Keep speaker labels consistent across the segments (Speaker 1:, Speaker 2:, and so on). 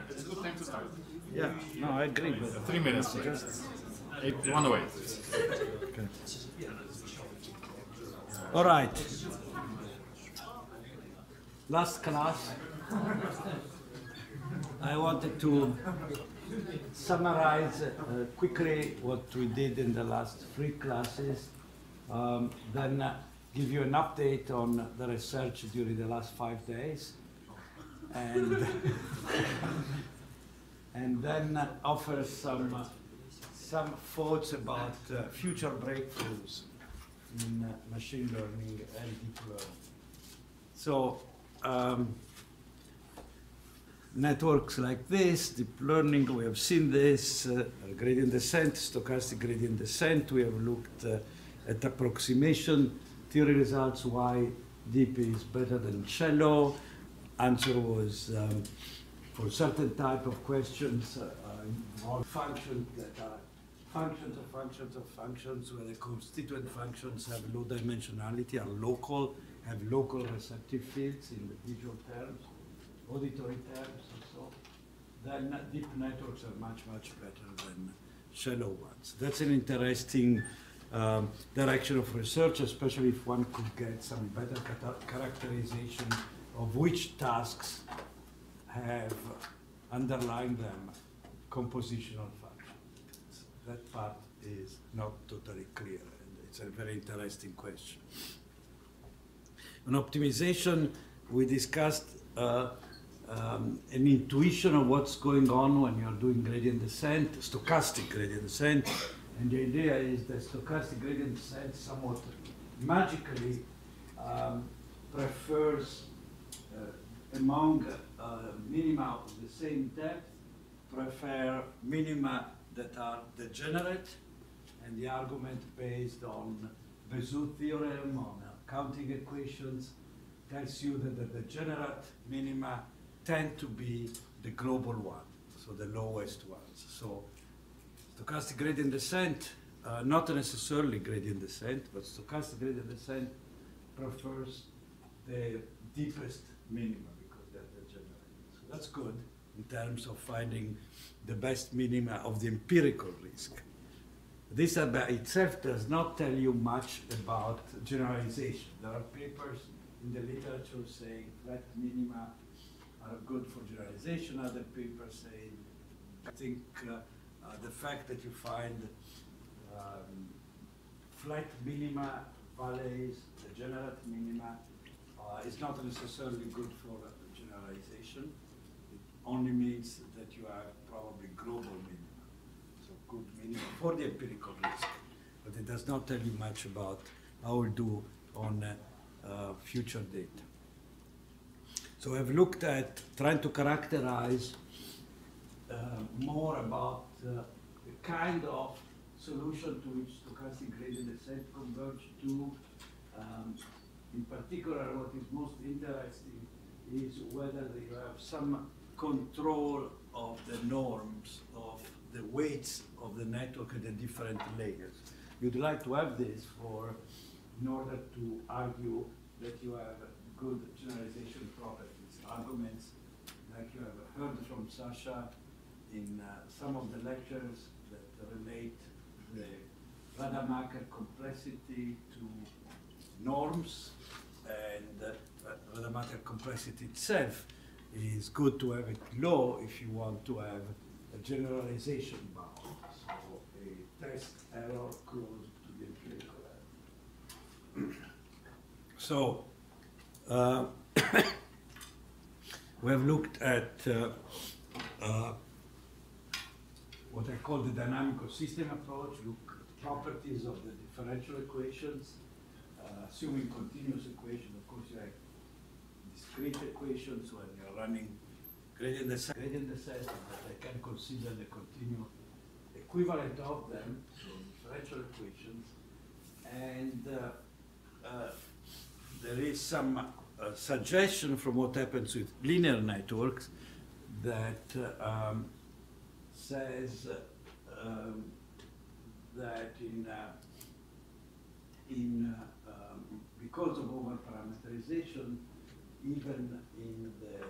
Speaker 1: It's a good time to start.
Speaker 2: Yeah, no, I agree. But
Speaker 1: 3 minutes.
Speaker 2: just
Speaker 1: You want to wait?
Speaker 2: okay. All right. Last class, I wanted to summarize quickly what we did in the last 3 classes, then give you an update on the research during the last 5 days, and and then offer some thoughts about future breakthroughs in machine learning and deep learning. So networks like this, deep learning, we have seen this, gradient descent, stochastic gradient descent. We have looked at approximation theory results, why deep is better than shallow. Answer was for certain type of questions, all functions that are functions of functions of functions, where the constituent functions have low dimensionality, are local, have local receptive fields in the visual terms, auditory terms, and so. Then deep networks are much, much better than shallow ones. That's an interesting direction of research, especially if one could get some better characterization of which tasks have underlying them compositional functions. That part is not totally clear, and it's a very interesting question. On optimization, we discussed an intuition of what's going on when you're doing gradient descent, stochastic gradient descent, and the idea is that stochastic gradient descent somewhat magically prefers among minima of the same depth, prefer minima that are degenerate, and the argument based on Bézout theorem, on counting equations, tells you that the degenerate minima tend to be the global one, so the lowest ones. So stochastic gradient descent, not necessarily gradient descent, but stochastic gradient descent prefers the deepest minima because they're degenerate. So that's good in terms of finding the best minima of the empirical risk. This by itself does not tell you much about generalization. There are papers in the literature saying flat minima are good for generalization. Other papers say, I think the fact that you find flat minima valleys, degenerate minima, is not necessarily good for generalization. It only means that you have probably global minima, so good minima for the empirical risk. But it does not tell you much about how we'll do on future data. So I've looked at trying to characterize more about the kind of solution to which stochastic gradient descent converge to. In particular, what is most interesting is whether you have some control of the norms, of the weights of the network at the different layers. You'd like to have this in order to argue that you have good generalization properties, arguments like you have heard from Sasha in some of the lectures that relate the Rademacher complexity to norms, and Rademacher complexity itself is good to have it low if you want to have a generalization bound, so a test error close to the empirical error. So we have looked at what I call the dynamical system approach, look at properties of the differential equations, assuming continuous equation. Of course, you have discrete equations when you're running gradient descent, but I can consider the continuous equivalent of them, so differential equations. And there is some suggestion from what happens with linear networks that says that because of overparameterization, even in the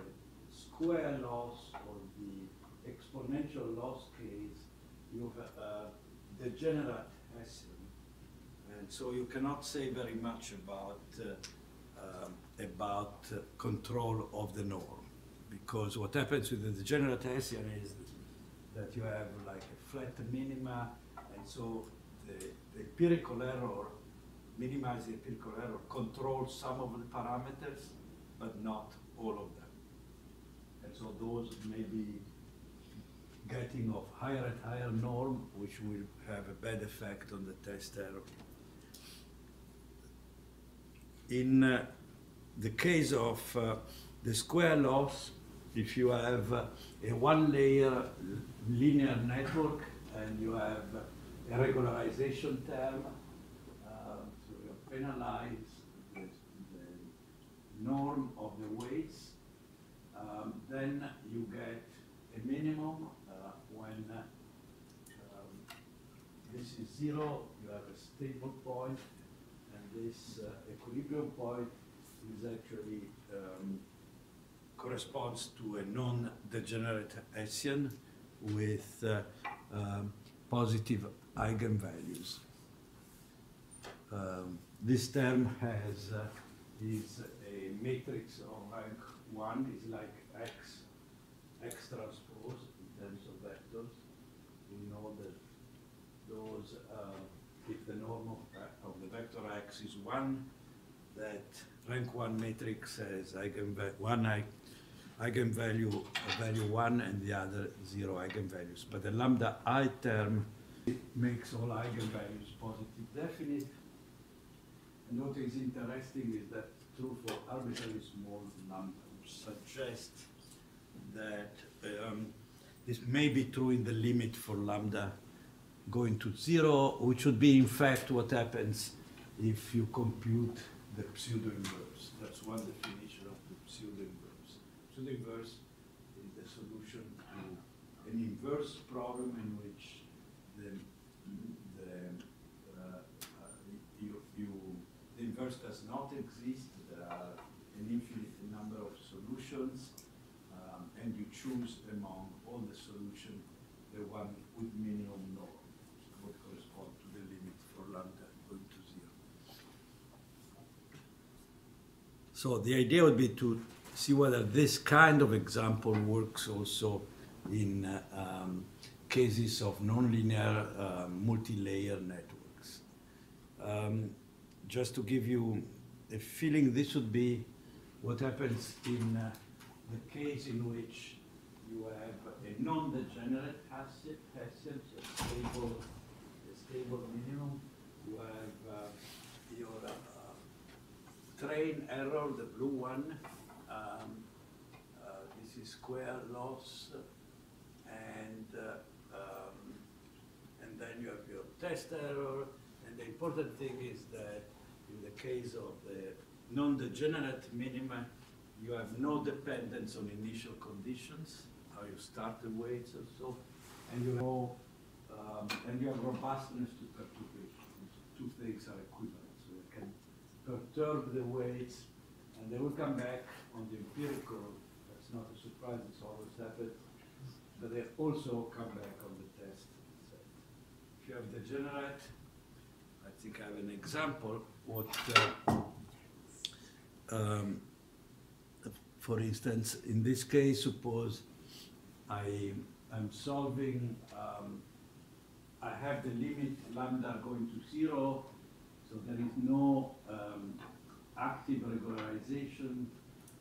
Speaker 2: square loss or the exponential loss case, you have degenerate Hessian. And so you cannot say very much about control of the norm, because what happens with the degenerate Hessian is that you have like a flat minima, and so the empirical error, minimizing empirical error, controls some of the parameters, but not all of them. And so those may be getting of higher and higher norm, which will have a bad effect on the test error. In the case of the square loss, if you have a one-layer linear network and you have a regularization term, so you penalize the norm of the weights, then you get a minimum when this is 0, you have a stable point, and this equilibrium point is actually corresponds to a non-degenerate Hessian with positive eigenvalues. This term has is a matrix of rank 1, is like X transpose in terms of vectors. We know that those, if the norm of the vector X is 1, that rank 1 matrix has one eigenvalue, value 1, and the other 0 eigenvalues. But the lambda I term makes all eigenvalues positive definite. And what is interesting is that true for arbitrarily small lambda, which suggests that this may be true in the limit for lambda going to 0, which would be in fact what happens if you compute the pseudo-inverse. That's one definition of the pseudo-inverse. Pseudo-inverse is the solution to an inverse problem in which the inverse does not exist. There are an infinite number of solutions, and you choose among all the solutions the one with minimum norm, would correspond to the limit for lambda going to 0. So the idea would be to see whether this kind of example works also in cases of nonlinear multi-layer networks. Just to give you a feeling, this would be what happens in the case in which you have a non-degenerate Hessian, so a stable minimum. You have your train error, the blue one. This is square loss, and then you have your test error. And the important thing is that in the case of the non-degenerate minima, you have no dependence on initial conditions, how you start the weights or so, and you know, and you have robustness to perturbation. Two things are equivalent, so you can perturb the weights, and they will come back on the empirical. That's not a surprise; it's always happened. But they also come back on the test set. If you have degenerate, I think I have an example. What, for instance, in this case, suppose I'm solving, I have the limit lambda going to 0, so there is no active regularization.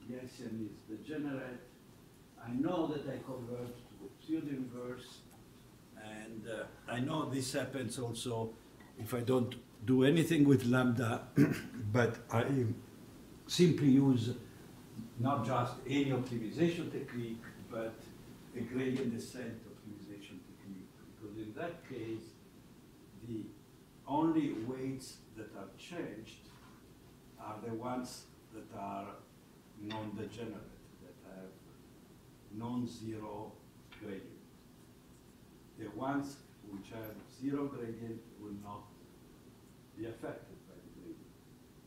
Speaker 2: The Hessian is degenerate. I know that I converge to the pseudo-inverse, and I know this happens also if I don't do anything with lambda, but I simply use not just any optimization technique, but a gradient descent optimization technique. Because in that case, the only weights that are changed are the ones that are non-degenerate, that have non-zero gradient. The ones which have zero gradient will not be affected by the gradient.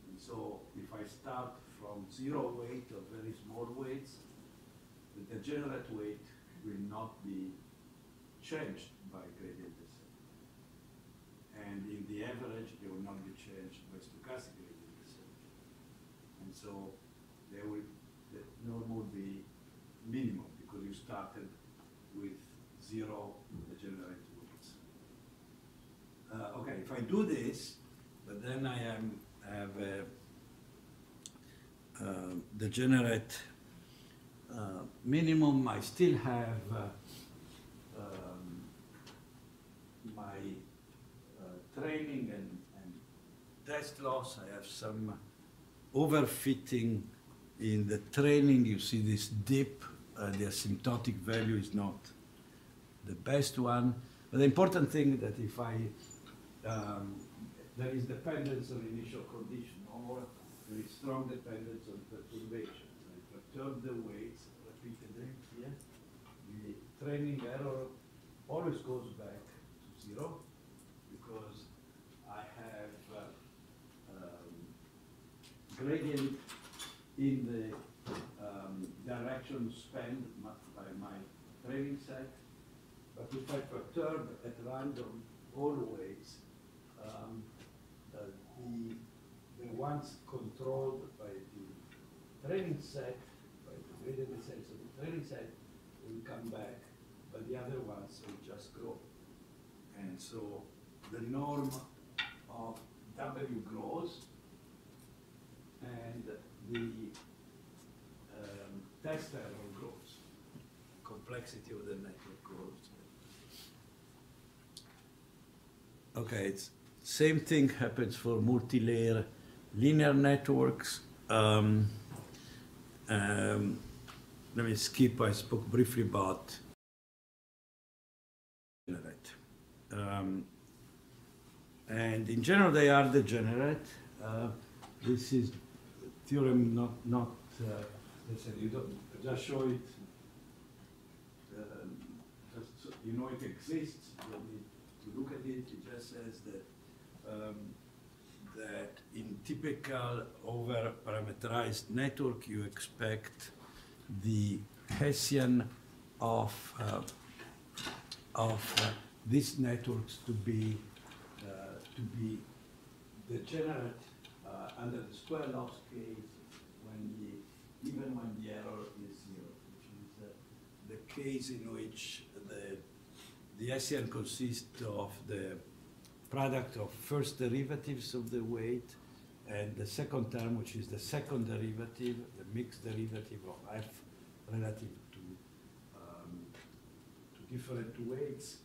Speaker 2: And so if I start from 0 weight or very small weights, that the generate weight will not be changed by gradient descent. And in the average, they will not be changed by stochastic gradient descent. And so the norm will be minimum because you started with 0 the generate weights. Okay, if I do this, but then I have the generate minimum, I still have my training and test loss. I have some overfitting in the training. You see this dip, the asymptotic value is not the best one. But the important thing that if I, there is dependence on initial condition, or there is strong dependence on perturbation. I perturb the weights repeatedly here. The training error always goes back to 0 because I have gradient in the direction spent by my training set. But if I perturb at random all weights, the ones controlled by the training set, by the gradient descent of the training set, will come back, but the other ones will just grow. And so the norm of W grows, and the test error grows. Complexity of the network grows. Okay, it's same thing happens for multi-layer linear networks. Let me skip, I spoke briefly about generate. And in general, they are degenerate. This is theorem not let's say you don't just show it, just so you know it exists. You don't need to look at it. It just says that that in typical over-parameterized network, you expect the Hessian of these networks to be degenerate under the square loss case even when the error is 0, which is the case in which the Hessian consists of the product of first derivatives of the weight and the second term, which is the second derivative, the mixed derivative of f relative to different weights.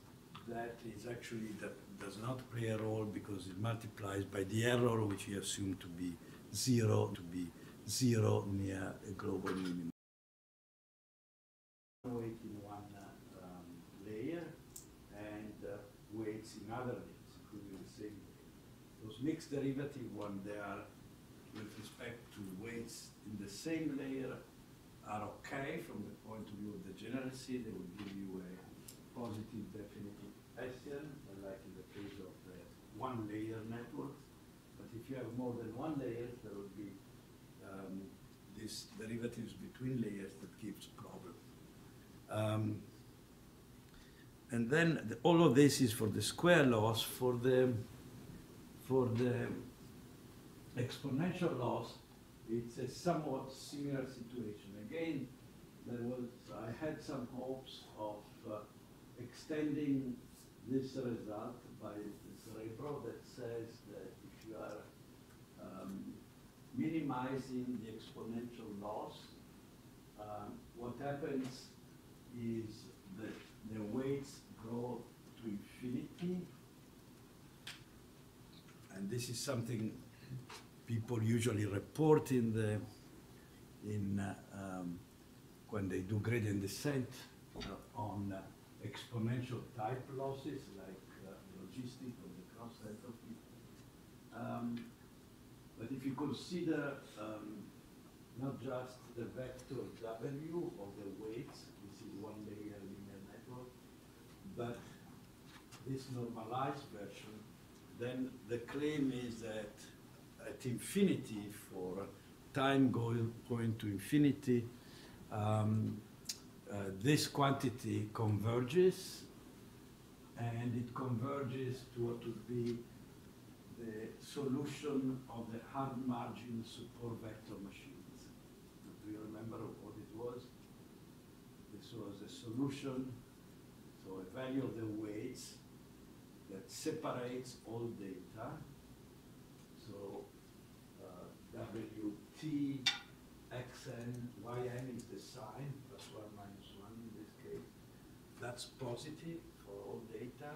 Speaker 2: That is actually, that does not play a role because it multiplies by the error, which we assume to be 0, near a global minimum. Weight in one layer and weights in other layers, including the same layer. Those mixed derivative one, they are with respect to weights in the same layer are okay from the point of view of degeneracy. They will give you a positive definitive Hessian, like in the case of the one-layer networks. But if you have more than one layer, there will be these derivatives between layers that gives problem. And then all of this is for the square loss. For the exponential loss, it's a somewhat similar situation. Again, I had some hopes of extending this result by the cerebro that says that if you are minimizing the exponential loss, what happens is that the weights grow to infinity, and this is something people usually report when they do gradient descent on exponential type losses like logistic or the cross entropy. But if you consider not just the vector W of the weights, this is one layer linear network, but this normalized version, then the claim is that at infinity, for time going to infinity, this quantity converges, and it converges to what would be the solution of the hard margin support vector machines. Do you remember what it was? This was a solution, so a value of the weights that separates all data. So WT, XN, YN is the sign, +1 -1 in this case. That's positive for all data.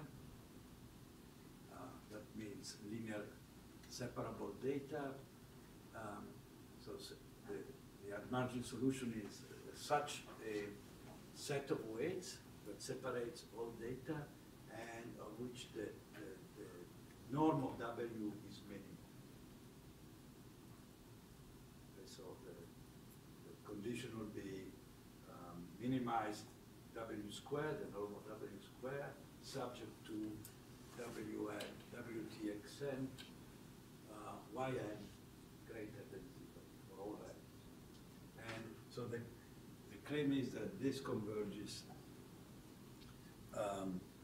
Speaker 2: That means linear separable data. The margin solution is such a set of weights that separates all data and of which the norm of W is minimum. Okay, so the condition would be minimized W squared, the norm of W squared, subject to WN, WTXN, YN greater than 0 for all n. And so the claim is that this converges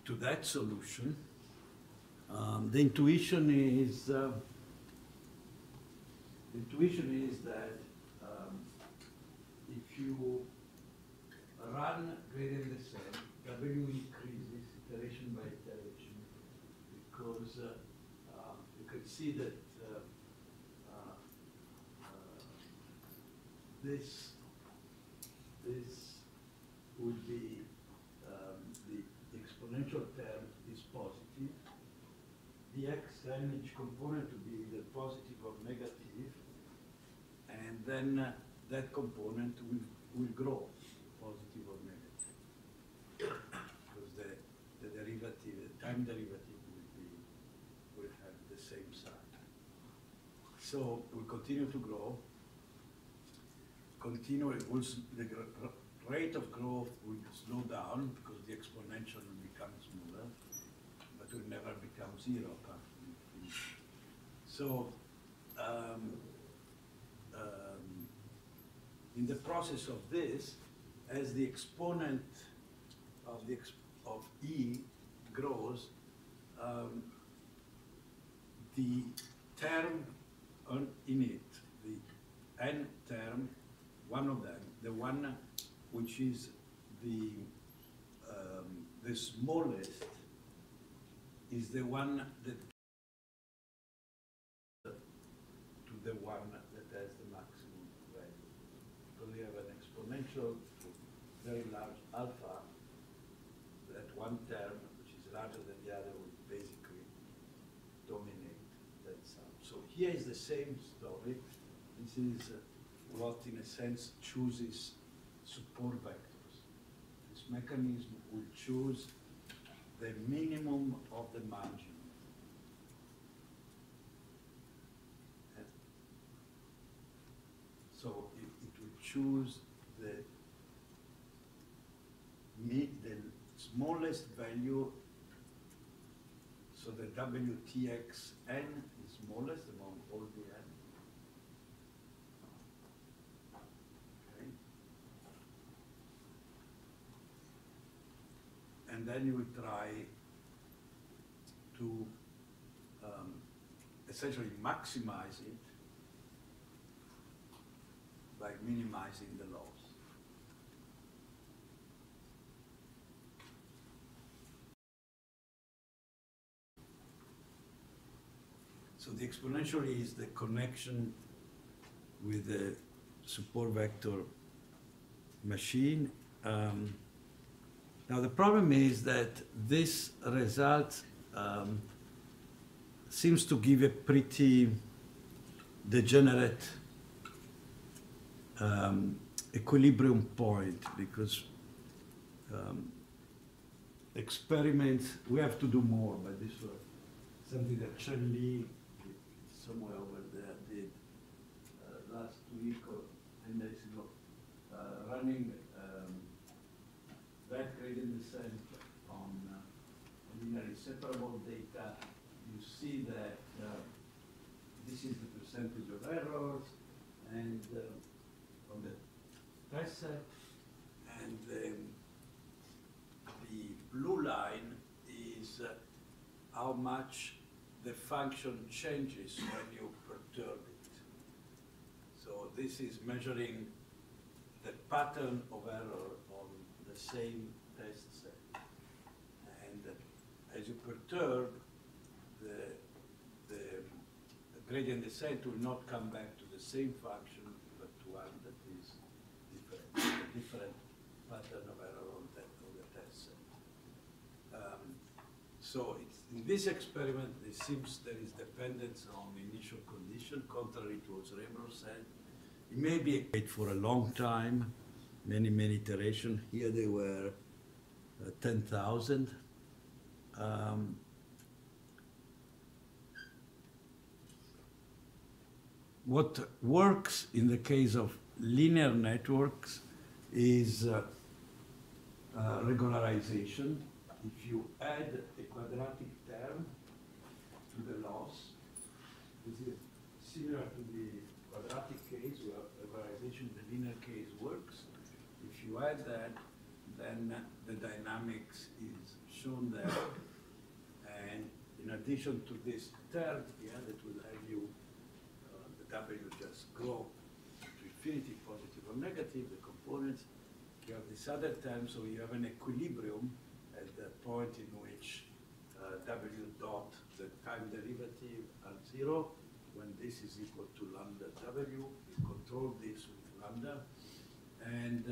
Speaker 2: to that solution. The intuition is that if you run gradient descent, W increases iteration by iteration, because you can see that this would be the exponential term is positive. The xn, each component to be either positive or negative, and then that component will grow, positive or negative, because the derivative, the time derivative will have the same sign. So we continue to grow. The rate of growth will slow down because the exponential will become smaller, but will never become 0 apart from infinity. So in the process of this, as the exponent of E grows, the term in it, the n term, one of them, the one which is the smallest, is the one that to the one that has the maximum value. Because we have an exponential very large alpha, that one term, which is larger than the other, will basically dominate that sum. So here is the same story. This is what, in a sense, chooses support vectors. This mechanism will choose the minimum of the margin. So it will choose the smallest value, so the WTXN is smallest among all the n. And then you will try to essentially maximize it by minimizing the loss. So the exponential is the connection with the support vector machine. Now the problem is that this result seems to give a pretty degenerate equilibrium point, because experiments, we have to do more, but this was something that Chen Li, somewhere over there, did last week or 10 days ago, running that gradient descent on linearly separable data. You see that this is the percentage of errors, and on the test set, and and the blue line is how much the function changes when you perturb it. So this is measuring the pattern of error on the same test set. And as you perturb, the gradient descent will not come back to the same function, but to one that is different, a different pattern of error on the test set. So in this experiment, it seems there is dependence on initial condition, contrary to what Remro said. It may be wait for a long time, many iterations. Here they were 10,000. What works in the case of linear networks is regularization. If you add a quadratic term to the loss, this is similar to the quadratic case where regularization in the linear case works. If you add that, then the dynamics is shown there. And in addition to this term here that will have you W just grow to infinity, positive or negative, the components. You have this other term, so you have an equilibrium at the point in which W dot, the time derivative, are 0. When this is equal to lambda W, you control this with lambda. And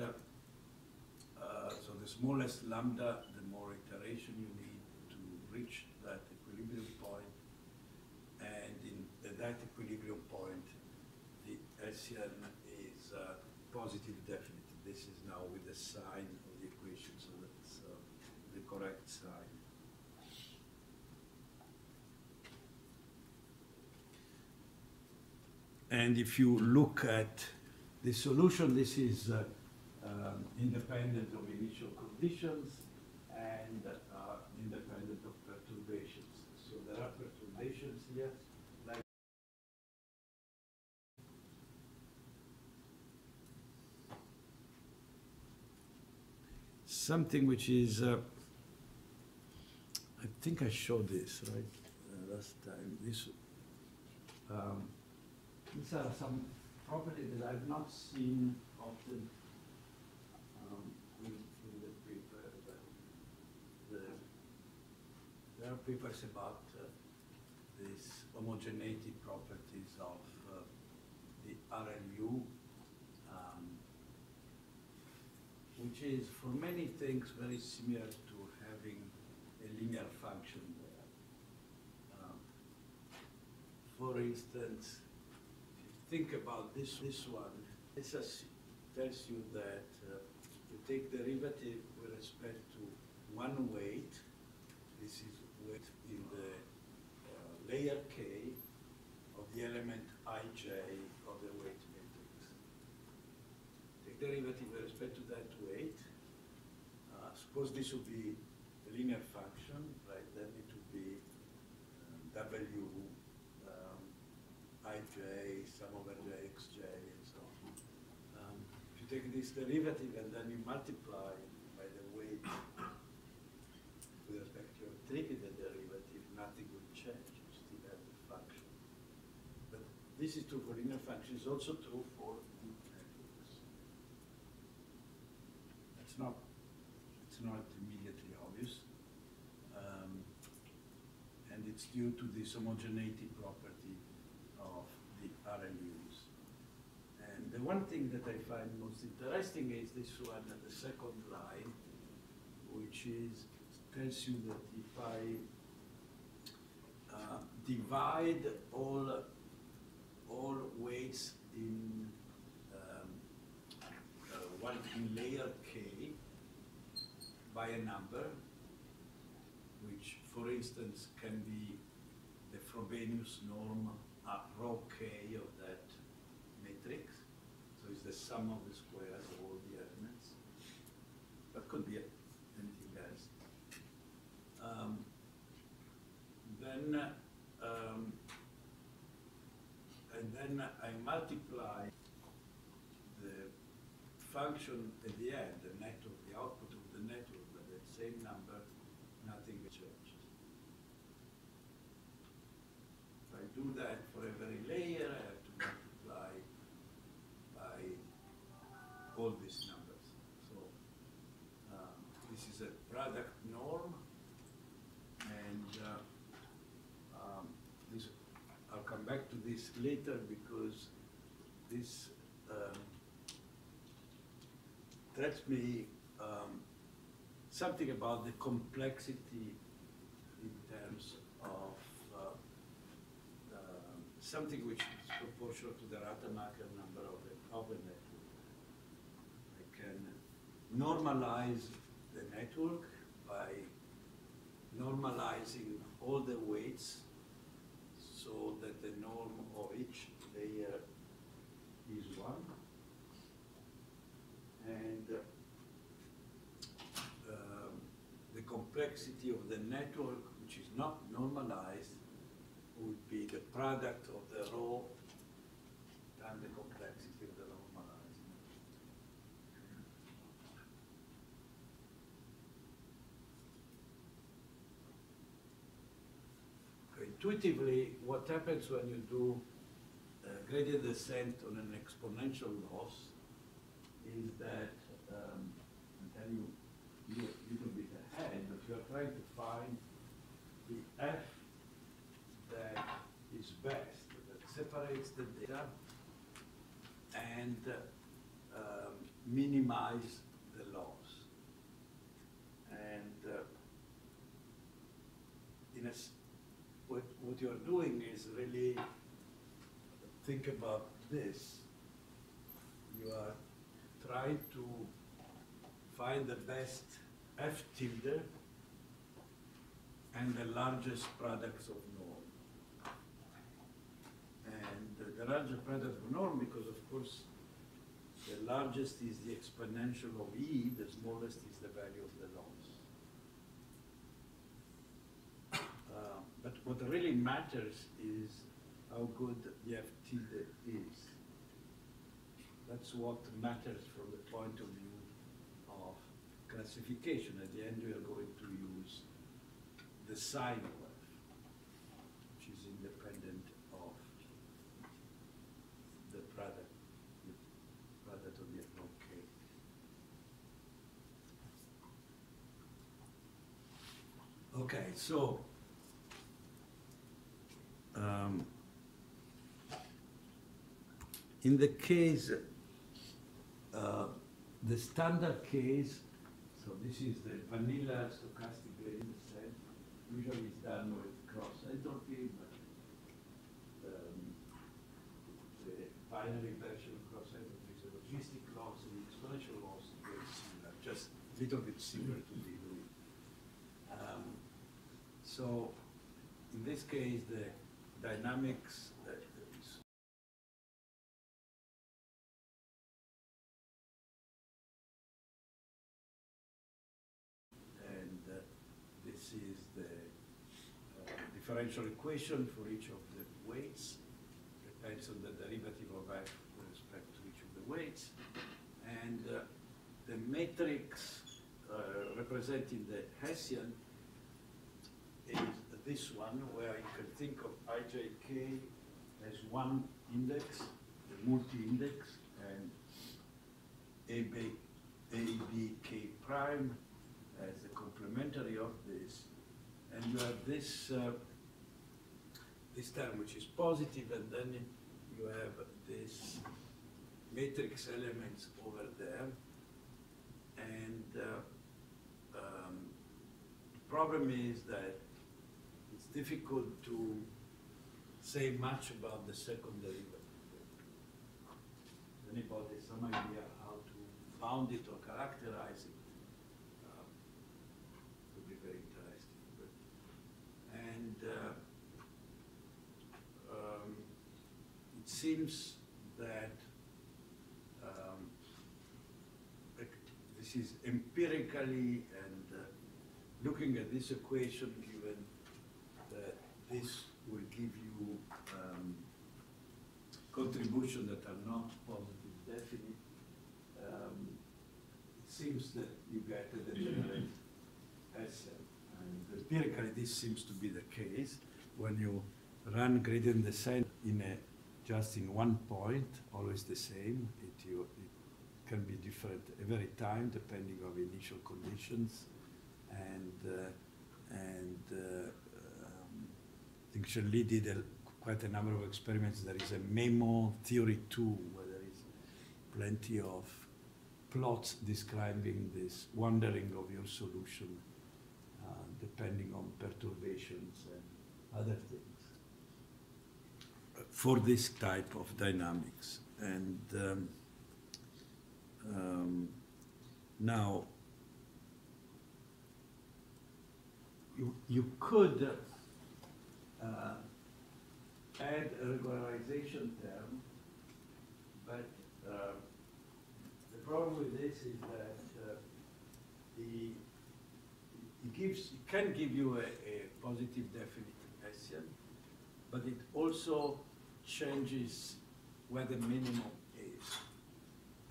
Speaker 2: so the smallest lambda, the more iteration you need to reach that equilibrium point. And at that equilibrium point, the Hessian is positive definite. This is now with the sign of the equation, so that's the correct sign. And if you look at the solution, this is independent of initial conditions and independent of perturbations. So there are perturbations here. Like something which is, I think I showed this, right, last time. These are some properties that I've not seen often in the paper. There are papers about these homogeneity properties of the RLU, which is for many things very similar to having a linear function there. For instance, if you think about this one, this tells you that you take derivative with respect to one weight. This is weight in the layer K of the element ij of the weight matrix. Take derivative with respect to that weight. Suppose this would be a linear function, right? Then it would be W ij, sum over j, xj, and so on. If you take this derivative and then you multiply by the weight with respect to your taking the derivative, nothing will change. You still have the function. But this is true for linear functions, it's also true for deep networks. It's not immediately obvious. And it's due to this homogeneity property of the RLUs. And the one thing that I find most interesting is this one at the second line, which tells you that if I divide all weights in one in layer K by a number, which for instance can be the Frobenius norm rho K of that matrix. So it's the sum of the squares of all the elements. That could be anything else. And then I multiply the function at the end, the net of number, nothing changes. If I do that for every layer, I have to multiply by all these numbers. So this is a product norm, and this, I'll come back to this later because this tells me something about the complexity in terms of something which is proportional to the Rademacher number of a network. I can normalize the network by normalizing all the weights so that the norm of each layer is 1. And the complexity of the network, which is not normalized, would be the product of the raw and the complexity of the normalized. Intuitively, what happens when you do gradient descent on an exponential loss is that, and then you a little bit ahead, but you are trying to find the F that is best, that separates the data and minimize the loss. And what you are doing is really think about this. You are trying to find the best F tilde and the largest products of norm. And the largest product of norm, because of course the largest is the exponential of E, the smallest is the value of the loss. But what really matters is how good the F tilde is. That's what matters from the point of view of classification. At the end, we are going to use the sign of F, which is independent of the product of the okay. Okay, so in the case, the standard case, so this is the vanilla stochastic gradient descent. Usually it's done with cross entropy, but the binary version of cross entropy is a logistic loss, and the exponential loss is very similar, just a little bit similar to the Louis. So in this case, the dynamics this is the differential equation for each of the weights. Depends on the derivative of F with respect to each of the weights. And the matrix representing the Hessian is this one, where you can think of ijk as one index, the multi-index, and abk prime as the complementary of this. And you have this, this term which is positive, and then you have this matrix elements over there. And the problem is that it's difficult to say much about the second derivative. Anybody some idea how to bound it or characterize it? Would be very interesting. And it seems that this is empirically, and looking at this equation, given that this will give you contributions that are not positive definite, it seems that you get a degenerate empirically this seems to be the case. When you run gradient descent just in one point, always the same, it can be different every time depending on initial conditions. And I think Shirley did quite a number of experiments. There is a memo theory too, where there is plenty of plots describing this wandering of your solution depending on perturbations and other things for this type of dynamics. And now you could add a regularization term, but the problem with this is that it can give you a positive definite Hessian, but it also changes where the minimum is.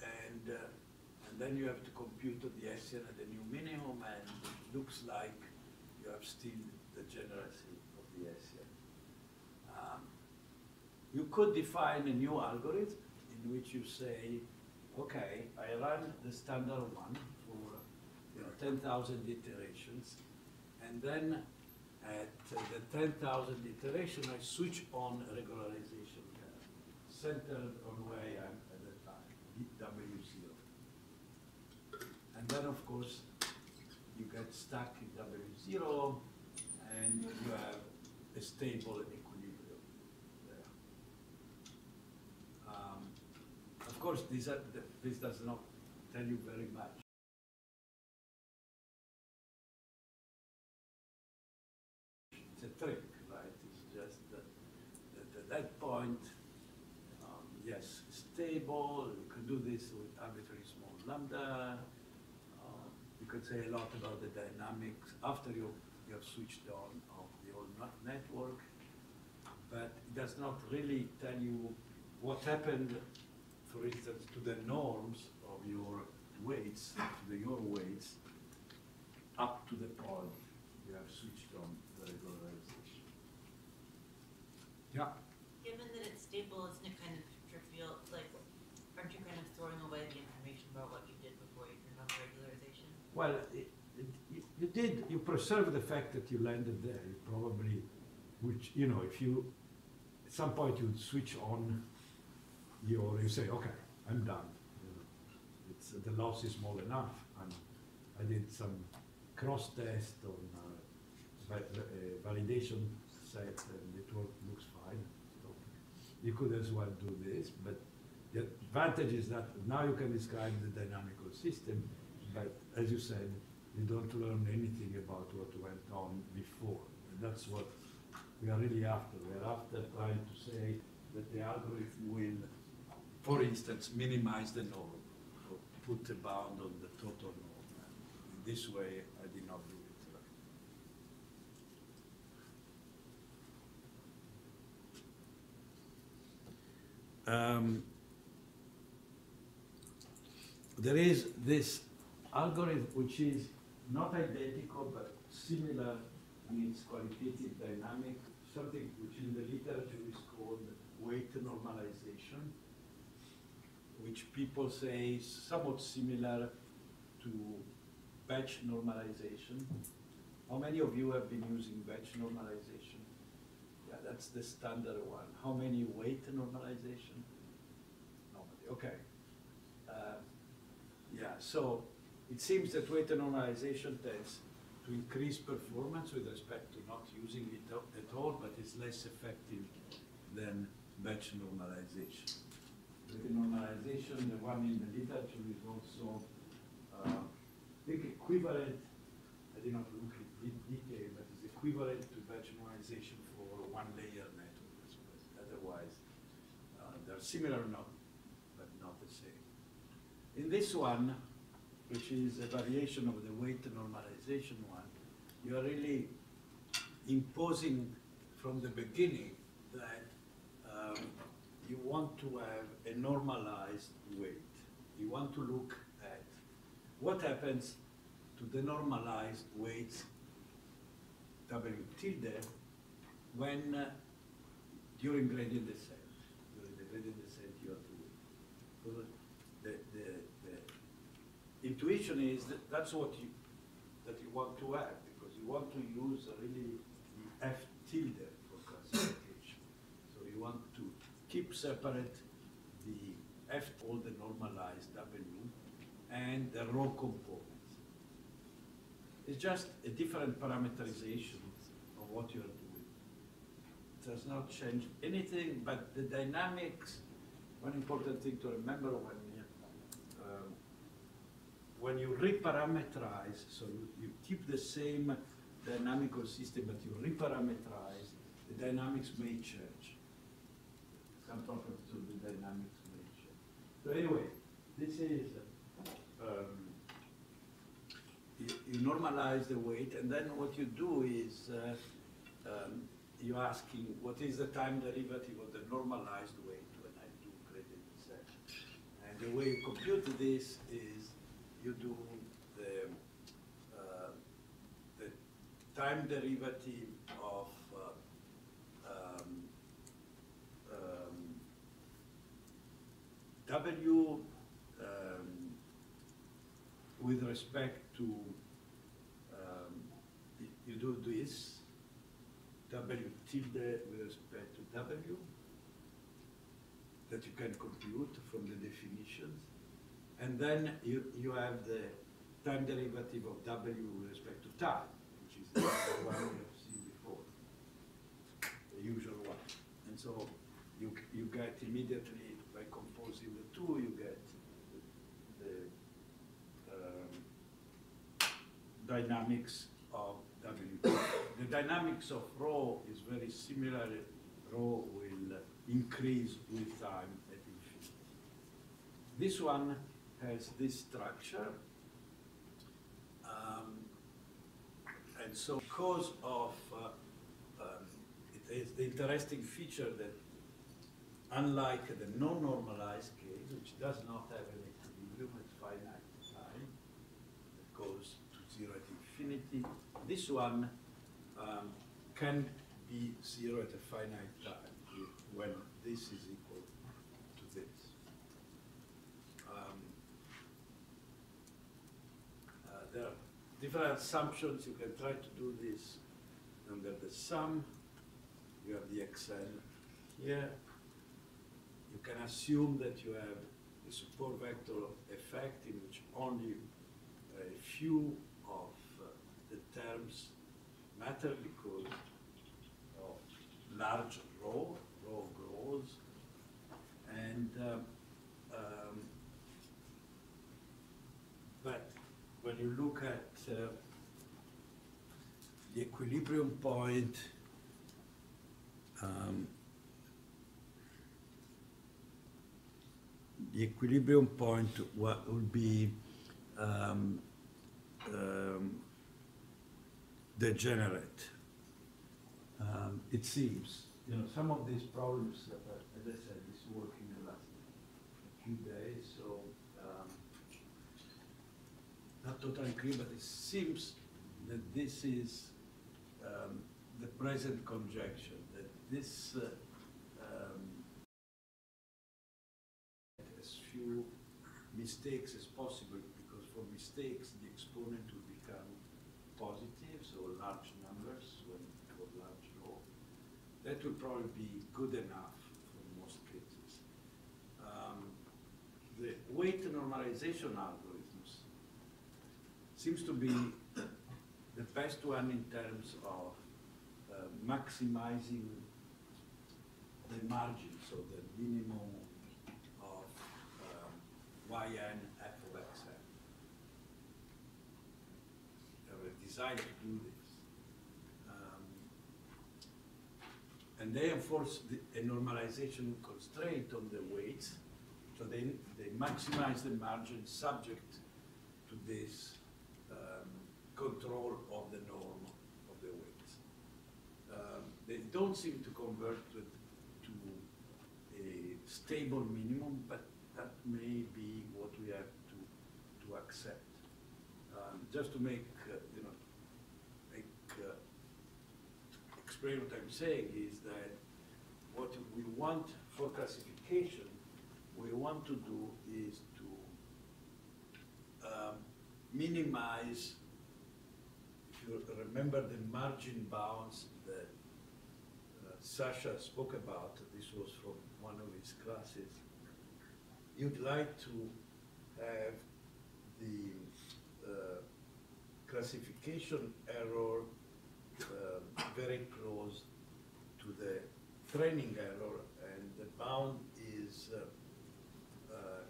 Speaker 2: And then you have to compute the Hessian at the new minimum, and it looks like you have still the generality of the Hessian. You could define a new algorithm in which you say, okay, I run the standard one for 10,000 iterations, and then at the 10,000 iteration, I switch on a regularization curve, centered on where I am at the time, W0. And then, of course, you get stuck in W0, and you have a stable equilibrium there. Of course, this does not tell you very much. It's a trick, right? It's just that at that point, yes, stable. You can do this with arbitrary small lambda. You could say a lot about the dynamics after you have switched on of the whole network, but it does not really tell you what happened, for instance, to the norms of your weights, your weights, up to the point you have switched on the regularization. Yeah?
Speaker 3: Given that it's stable, isn't it kind of trivial? Like, aren't you kind of throwing away the information about what you did before you turned on the regularization?
Speaker 2: Well, you preserve the fact that you landed there. You probably, which, if you, at some point you switch on you say, okay, I'm done. The loss is small enough. I did some cross test on validation set, and it looks fine. So you could as well do this, but the advantage is that now you can describe the dynamical system, but as you said, you don't learn anything about what went on before. And that's what we are really after. We are after trying to say that the algorithm will, for instance, minimize the norm, or put a bound on the total norm. In this way, I did not do it right. There is this algorithm which is not identical but similar in its qualitative dynamic, something which in the literature is called weight normalization, which people say is somewhat similar to batch normalization. How many of you have been using batch normalization? Yeah, that's the standard one. How many weight normalization? Nobody. Okay. Yeah, so it seems that weight normalization tends to increase performance with respect to not using it at all, but it's less effective than batch normalization. Weight normalization, the one in the literature, is also I think equivalent, I did not look in detail, but it's equivalent to batch normalization for one-layer networks. But otherwise, they're similar, but not the same. In this one, which is a variation of the weight normalization one, you are really imposing from the beginning that you want to have a normalized weight. You want to look at what happens to the normalized weights W tilde when during gradient descent. During the gradient descent, you have to. The intuition is that that's what you want to have, because you want to use really the F tilde for classification. So you want to keep separate the F, all the normalized W, and the rho components. It's just a different parameterization of what you are doing. It does not change anything, but the dynamics. One important thing to remember when you reparameterize, so you keep the same dynamical system, but you reparameterize, the dynamics may change. Some properties of the dynamics may change. So anyway, this is, you normalize the weight, and then what you do is, you're asking what is the time derivative of the normalized weight when I do gradient descent. And the way you compute this is you do the time derivative of W with respect to, you do this, W tilde with respect to W, that you can compute from the definitions. And then you have the time derivative of W with respect to time, which is the one we have seen before, the usual one. And so you get immediately, by composing the two, you get the dynamics of W. The dynamics of rho is very similar. Rho will increase with time at infinity. This one has this structure. And so because of, it is the interesting feature that unlike the non-normalized case, which does not have an equilibrium at finite time, it goes to 0 at infinity, this one can be 0 at a finite time when this is equal to this. There are different assumptions. You can try to do this under the sum. You have the XN here. You can assume that you have a support vector effect in which only a few of the terms matter because of large rho grows, and but when you look at the equilibrium point, the equilibrium point would be degenerate. It seems, some of these problems, as I said, this work in the last few days, so not totally clear, but it seems that this is the present conjecture, that this as few mistakes as possible, because for mistakes the exponent will become positive, so large numbers when for large rho. That will probably be good enough for most cases. The weight normalization algorithms seems to be the best one in terms of maximizing the margin, so the minimum of yn f of xn. They were designed to do this. And they enforce a normalization constraint on the weights, so they maximize the margin subject to this control of the norm of the weights. They don't seem to convert to a stable minimum, but that may be what we have to accept. Just to make explain what I'm saying is that what we want for classification, we want to do is to minimize, if you remember the margin bounds that Sasha spoke about, this was from one of his classes. You'd like to have the classification error very close to the training error, and the bound is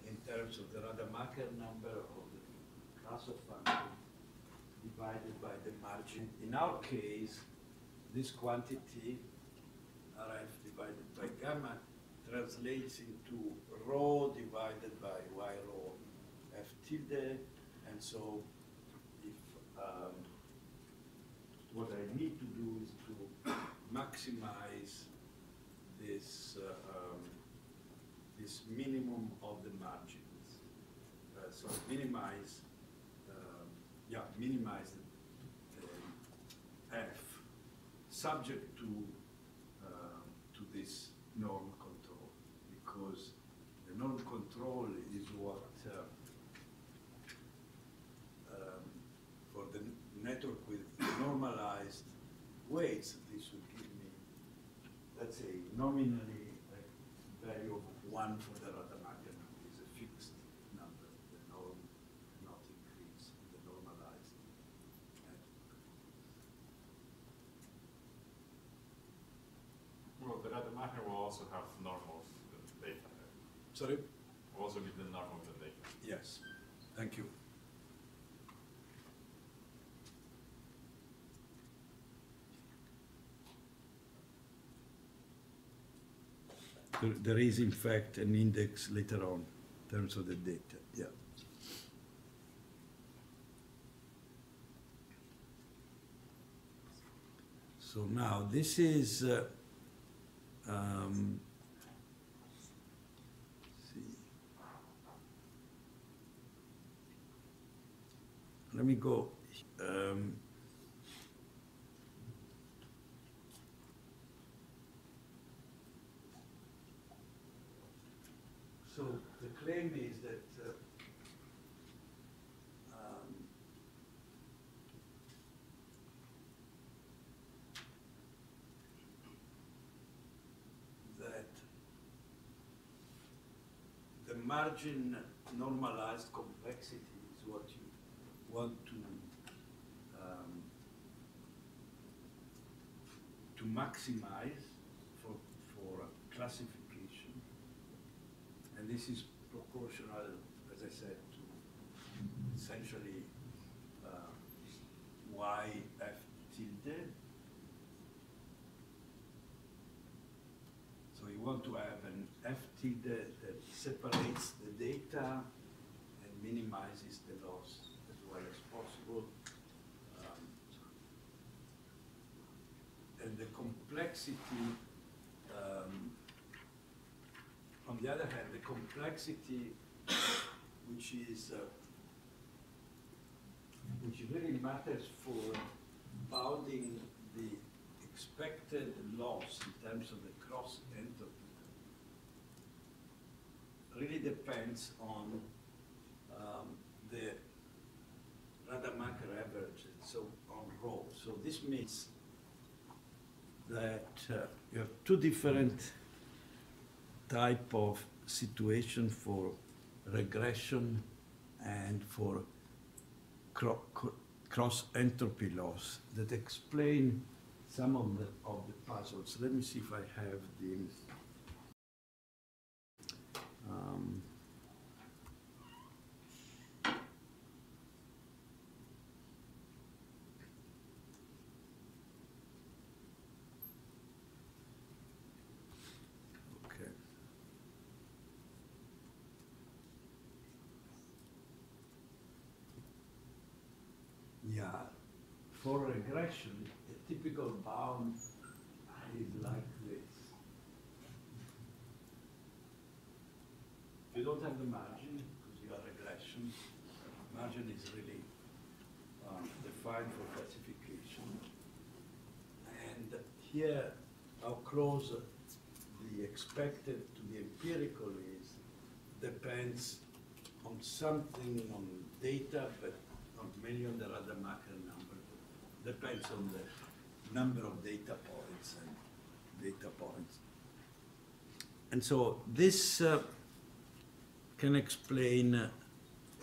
Speaker 2: in terms of the Rademacher number of the class of function divided by the margin. In our case, this quantity, Rf divided by gamma, translates into rho divided by y rho f tilde, and so if what I need to do is to maximize this this minimum of the margins. So minimize, minimize the f subject to this norm control, because the norm control is what for the network with normalized weights, this would give me, let's say, nominally a value of 1 for the Rademacher number is a fixed number. The norm cannot increase in the normalized network.
Speaker 1: Well, the Rademacher will also have norm of the data.
Speaker 2: Sorry?
Speaker 1: Will also be the norm of the data.
Speaker 2: Yes. Thank you. There is, in fact, an index later on in terms of the data. Yeah. So now this is. See. Let me go. So the claim is that the margin normalized complexity is what you want to maximize for classification. And this is proportional, as I said, to essentially y f tilde. So you want to have an f tilde that separates the data and minimizes the loss as well as possible. And the complexity, on the other hand, the complexity which really matters for bounding the expected loss in terms of the cross entropy really depends on the Rademacher average, so on rho. So this means that you have two different type of situation for regression and for cross entropy loss that explain some of the puzzles. Let me see if I have the okay. Yeah, for regression, a typical bound is like this. You don't have the margin because you are regression. Margin is really defined for classification. And here how close the expected to the empirical is depends on something, on data, but not mainly on the Rademacher number. Depends on the number of data points and data points. And so this can explain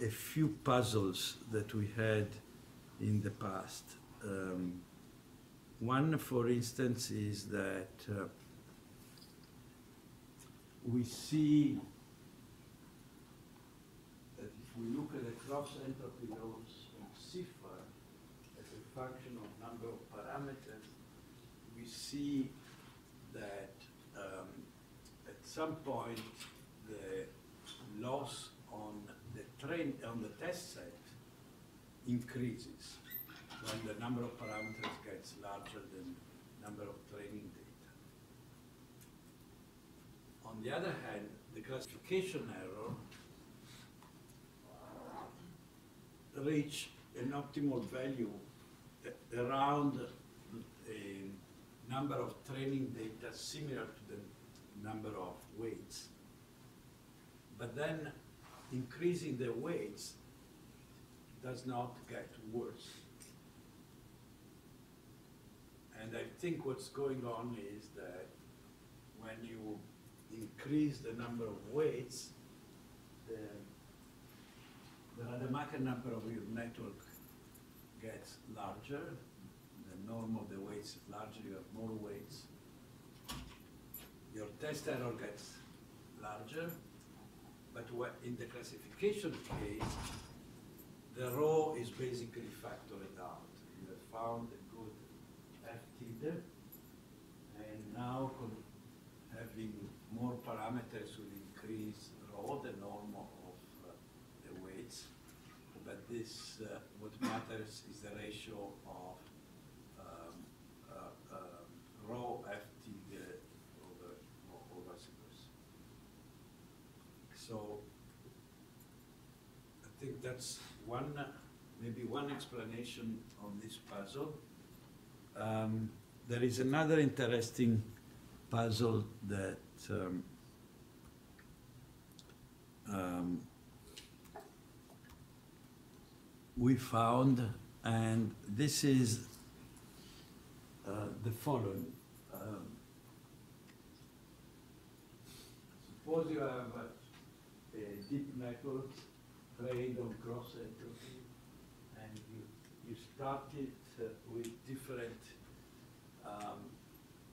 Speaker 2: a few puzzles that we had in the past. One, for instance, is that we see that if we look at the cross entropy loss of cipher as a function of number of parameters, we see that at some point the loss on the test set increases when the number of parameters gets larger than number of training data. On the other hand, the classification error reach an optimal value around a number of training data similar to the number of weights. But then increasing the weights does not get worse. And I think what's going on is that when you increase the number of weights, the Rademacher number of your network gets larger. The norm of the weights is larger, you have more weights. Your test error gets larger, but in the classification case, the rho is basically factored out. You have found a good FT, and now having more parameters will increase rho, the norm of the weights. But this, what matters is the ratio of rho FT over vice versa. So I think that's one, maybe one explanation on this puzzle. There is another interesting puzzle that we found, and this is the following. Suppose you have a deep network trained on cross entropy, and you started with different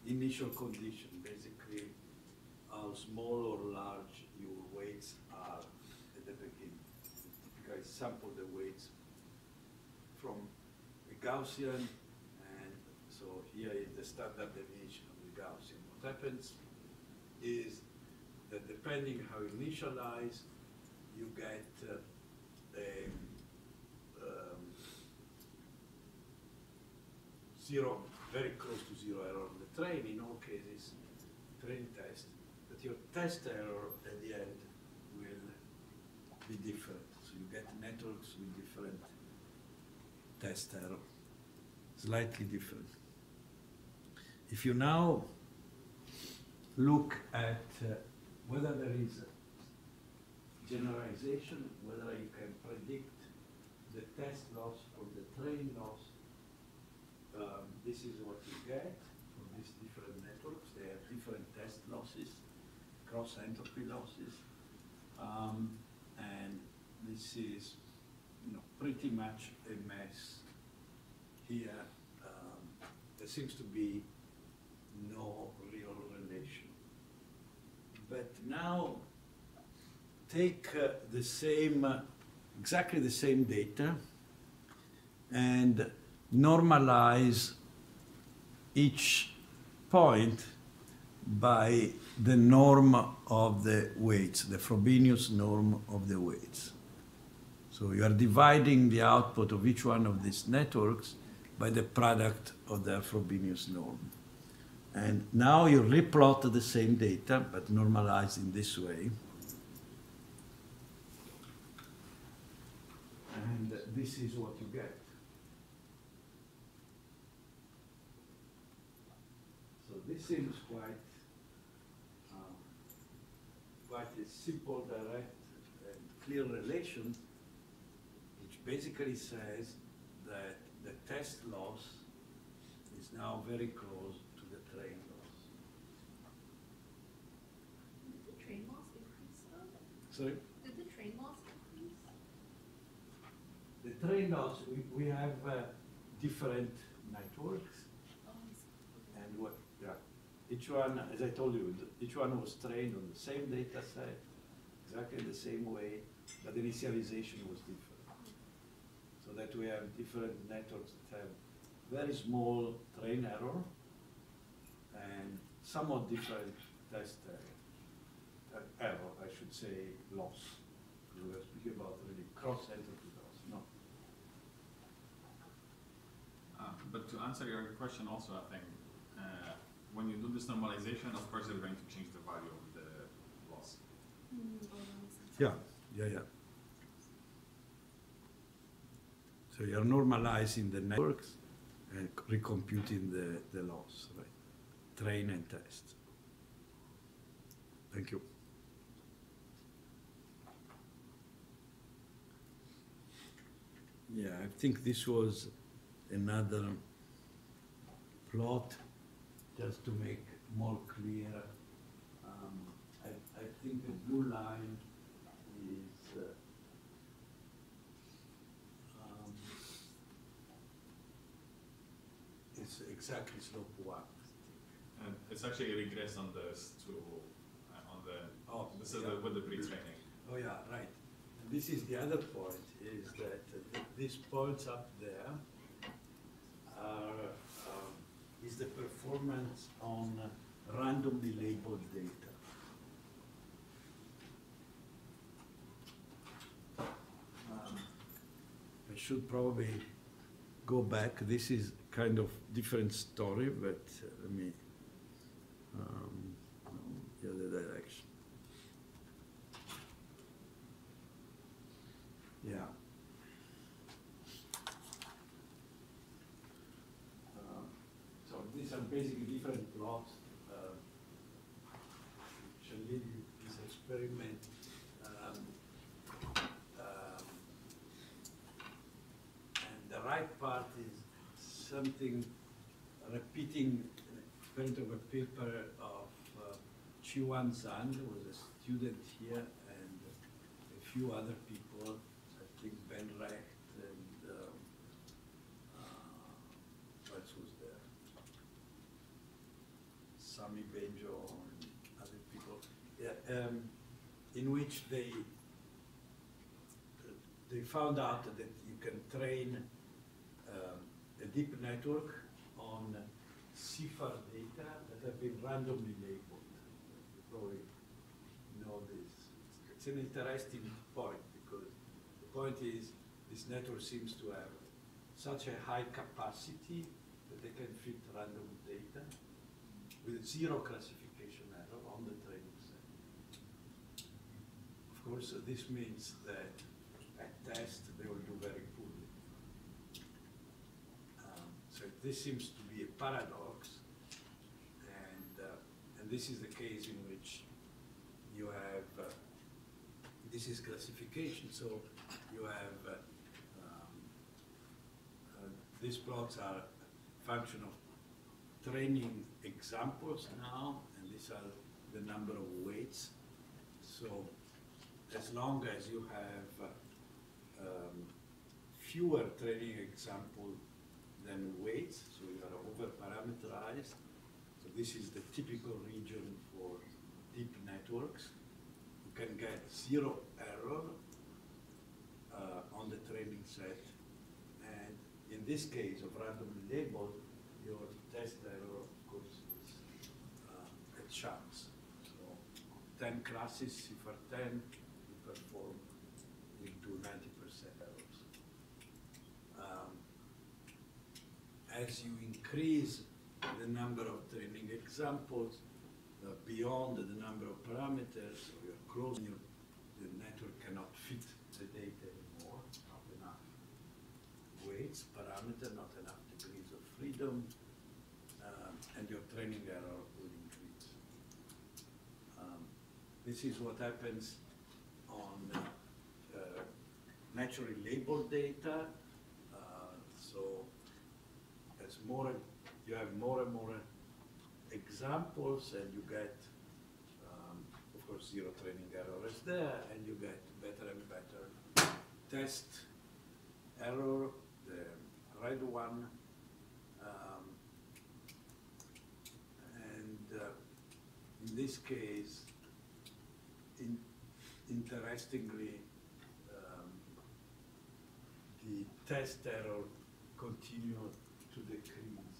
Speaker 2: initial conditions, basically how small or large your weights are at the beginning. Typically sample the weights from a Gaussian, and so here is the standard deviation of the Gaussian. What happens is that depending how you initialize, you get zero, very close to zero error on the train, in all cases, train test, but your test error at the end will be different. So you get networks with different test error, slightly different. If you now look at whether there is generalization, whether you can predict the test loss from the train loss, this is what you get from these different networks. They have different test losses, cross entropy losses, and this is, pretty much a mess here. There seems to be no real relation. But now take the same, exactly the same data, and normalize each point by the norm of the weights, the Frobenius norm of the weights. So you are dividing the output of each one of these networks by the product of their Frobenius norm. And now you replot the same data, but normalized in this way. And this is what you get. this seems quite a simple, direct, and clear relation, which basically says that the test loss is now very close to the train loss.
Speaker 4: Did the train loss increase though?
Speaker 2: Sorry?
Speaker 4: Did the train loss increase?
Speaker 2: The train loss, we have different networks,
Speaker 4: Oh, I see. Okay.
Speaker 2: and what, yeah, each one, as I told you, each one was trained on the same data set, exactly the same way, but the initialization was different. So that we have different networks that have very small train error and somewhat different test error, I should say, loss. We were speaking about really cross-entity loss, no.
Speaker 1: But to answer your question also, I think, when you do this normalization, of course, you're going to change the value of the loss.
Speaker 4: Oh, that makes sense.
Speaker 2: Yeah. So you're normalizing the networks and recomputing the loss, right? Train and test. Thank you. Yeah, I think this was another plot just to make more clear. I think the blue line is it's exactly slope 1.
Speaker 1: And it's actually a regress on this to, this is with the pre-training.
Speaker 2: Oh yeah, right. And this is the other point, is that these points up there are, is the performance on randomly labeled data. I should probably go back. This is kind of different story, but let me the other direction. Yeah. So these are basically different plots which lead you to this experiment. And the right part is something repeating part of a paper of Chiwan Zhang, who was a student here, and a few other people, I think Ben Recht and what else was there? Sami Bejo and other people, yeah, in which they found out that you can train a deep network on CIFAR data that have been randomly labeled. You probably know this. It's an interesting point, because the point is this network seems to have such a high capacity that they can fit random data with zero classification error on the training set. Of course, this means that at test they will do very poorly. So this seems to be a paradox, and this is the case in which you have, this is classification, so you have, these plots are a function of training examples now, and these are the number of weights. So as long as you have fewer training examples than weights, so you are over-parameterized. So this is the typical region for deep networks. You can get zero error on the training set. And in this case of randomly labeled, your test error, of course, is a chance. So 10 classes, CIFAR 10, you perform into 90% errors. As you increase the number of training examples beyond the number of parameters, so you're closing, the network cannot fit the data anymore, not enough weights, parameter, not enough degrees of freedom, and your training error will increase. This is what happens on naturally labeled data. So as you have more and more examples, and you get, of course, zero training error is there, and you get better and better test error, the red one. In this case, interestingly, the test error continued to decrease.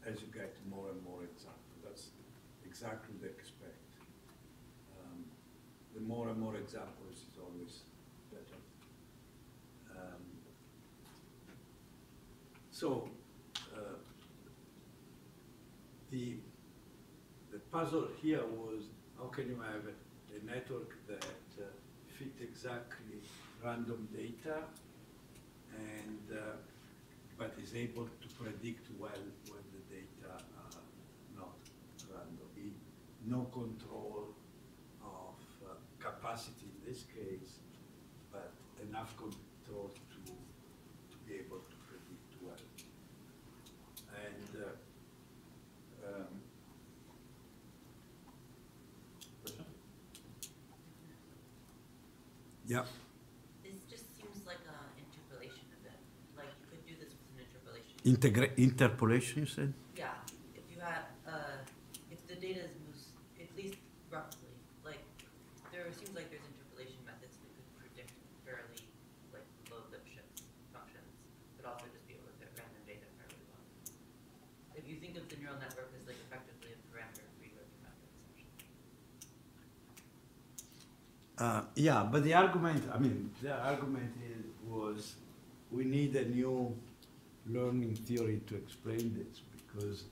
Speaker 2: As you get more and more examples. That's exactly the expect. The more and more examples is always better. The puzzle here was, how can you have a network that fit exactly random data and but is able to predict well when the data are not random. No control of capacity in this case, but enough control to be able to predict well. And yeah.
Speaker 3: This just seems like an interpolation of it. Like you could do this with an interpolation.
Speaker 2: Interpolation, you said?
Speaker 3: Yeah. If you had, if the data is moves, at least roughly, like there seems like there's interpolation methods that could predict fairly like low Lipschitz functions, but also just be able to fit random data fairly well. If you think of the neural network as like effectively a parameter-free learning method, essentially.
Speaker 2: Yeah, but the argument was we need a new learning theory to explain this, because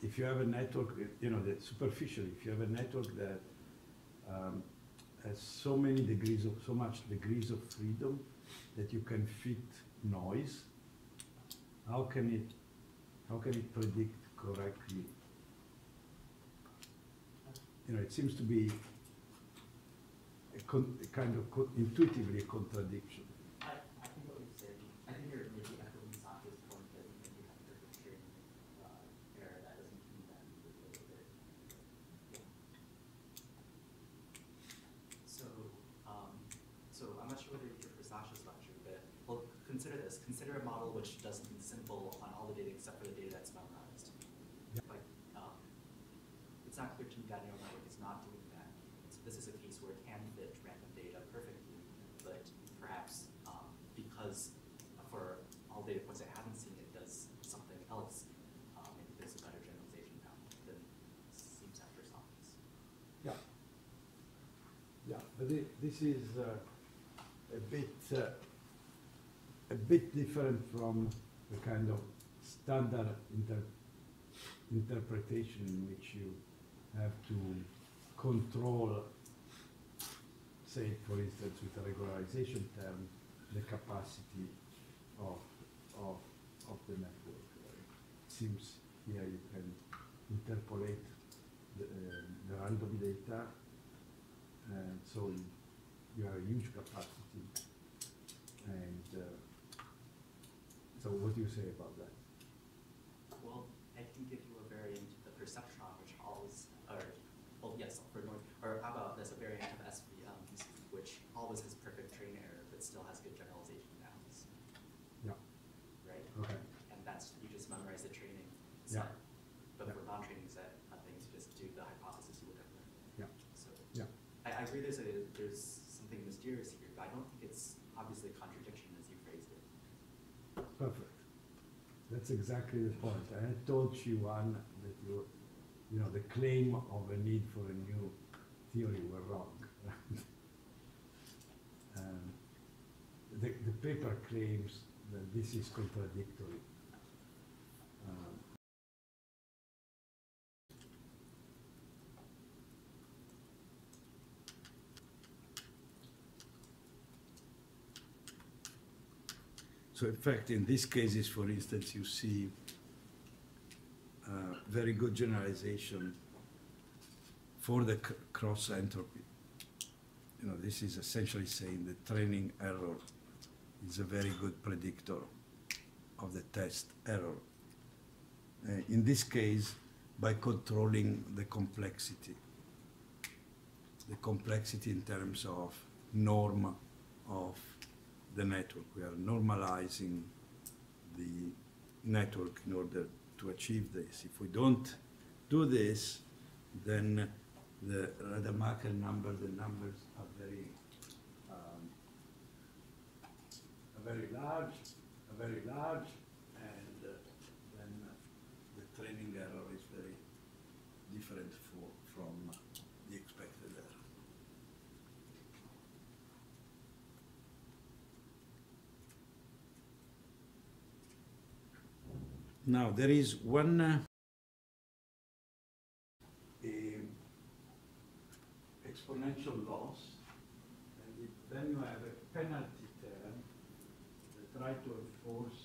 Speaker 2: if you have a network, that superficially, if you have a network that has so much degrees of freedom that you can fit noise, how can it predict correctly? It seems to be a kind of intuitively a contradiction.
Speaker 5: I think what you're saying, I think you're maybe echoing Sasha's point that you maybe have a string error that doesn't mean that a little bit. Yeah. So I'm not sure whether you're here for Sasha's lecture, but well, consider this. Consider a model which does something simple on all the data except for the data that's memorized. Yeah. Like, it's not clear to me that neural network is not doing that. So this is a case where it can fit random data perfectly, but perhaps because for all data points it hasn't seen, it does something else. Maybe there's a better generalization now than seems at first obvious.
Speaker 2: Yeah. Yeah, but this is a bit different from the kind of standard interpretation in which you have to control, say, for instance, with a regularization term, the capacity of the network. It seems here you can interpolate the random data, and so you have a huge capacity. And so what do you say about that?
Speaker 5: Well, I think if you were varying the perceptron, which always, or how about there's a variant of SVMs, which always has perfect train error, but still has good generalization bounds.
Speaker 2: Yeah.
Speaker 5: Right?
Speaker 2: Okay.
Speaker 5: And that's, you just memorize the training
Speaker 2: Yeah.
Speaker 5: set. But for non-training set things, you just do the hypothesis you would have learned.
Speaker 2: Yeah.
Speaker 5: So
Speaker 2: Yeah.
Speaker 5: I agree there's something mysterious here, but I don't think it's obviously a contradiction as you phrased it.
Speaker 2: Perfect. That's exactly the point. I had told Shiwan that the claim of a need for a new theory were wrong. The paper claims that this is contradictory. So in fact, in these cases, for instance, you see very good generalization for the cross entropy. You know, this is essentially saying the training error is a very good predictor of the test error. In this case, by controlling the complexity in terms of norm of the network. We are normalizing the network in order to achieve this. If we don't do this, then the Rademacher number, the numbers are very large, and then the training error is very different from the expected error. Now, there is one exponential loss, and then you have a penalty term that try to enforce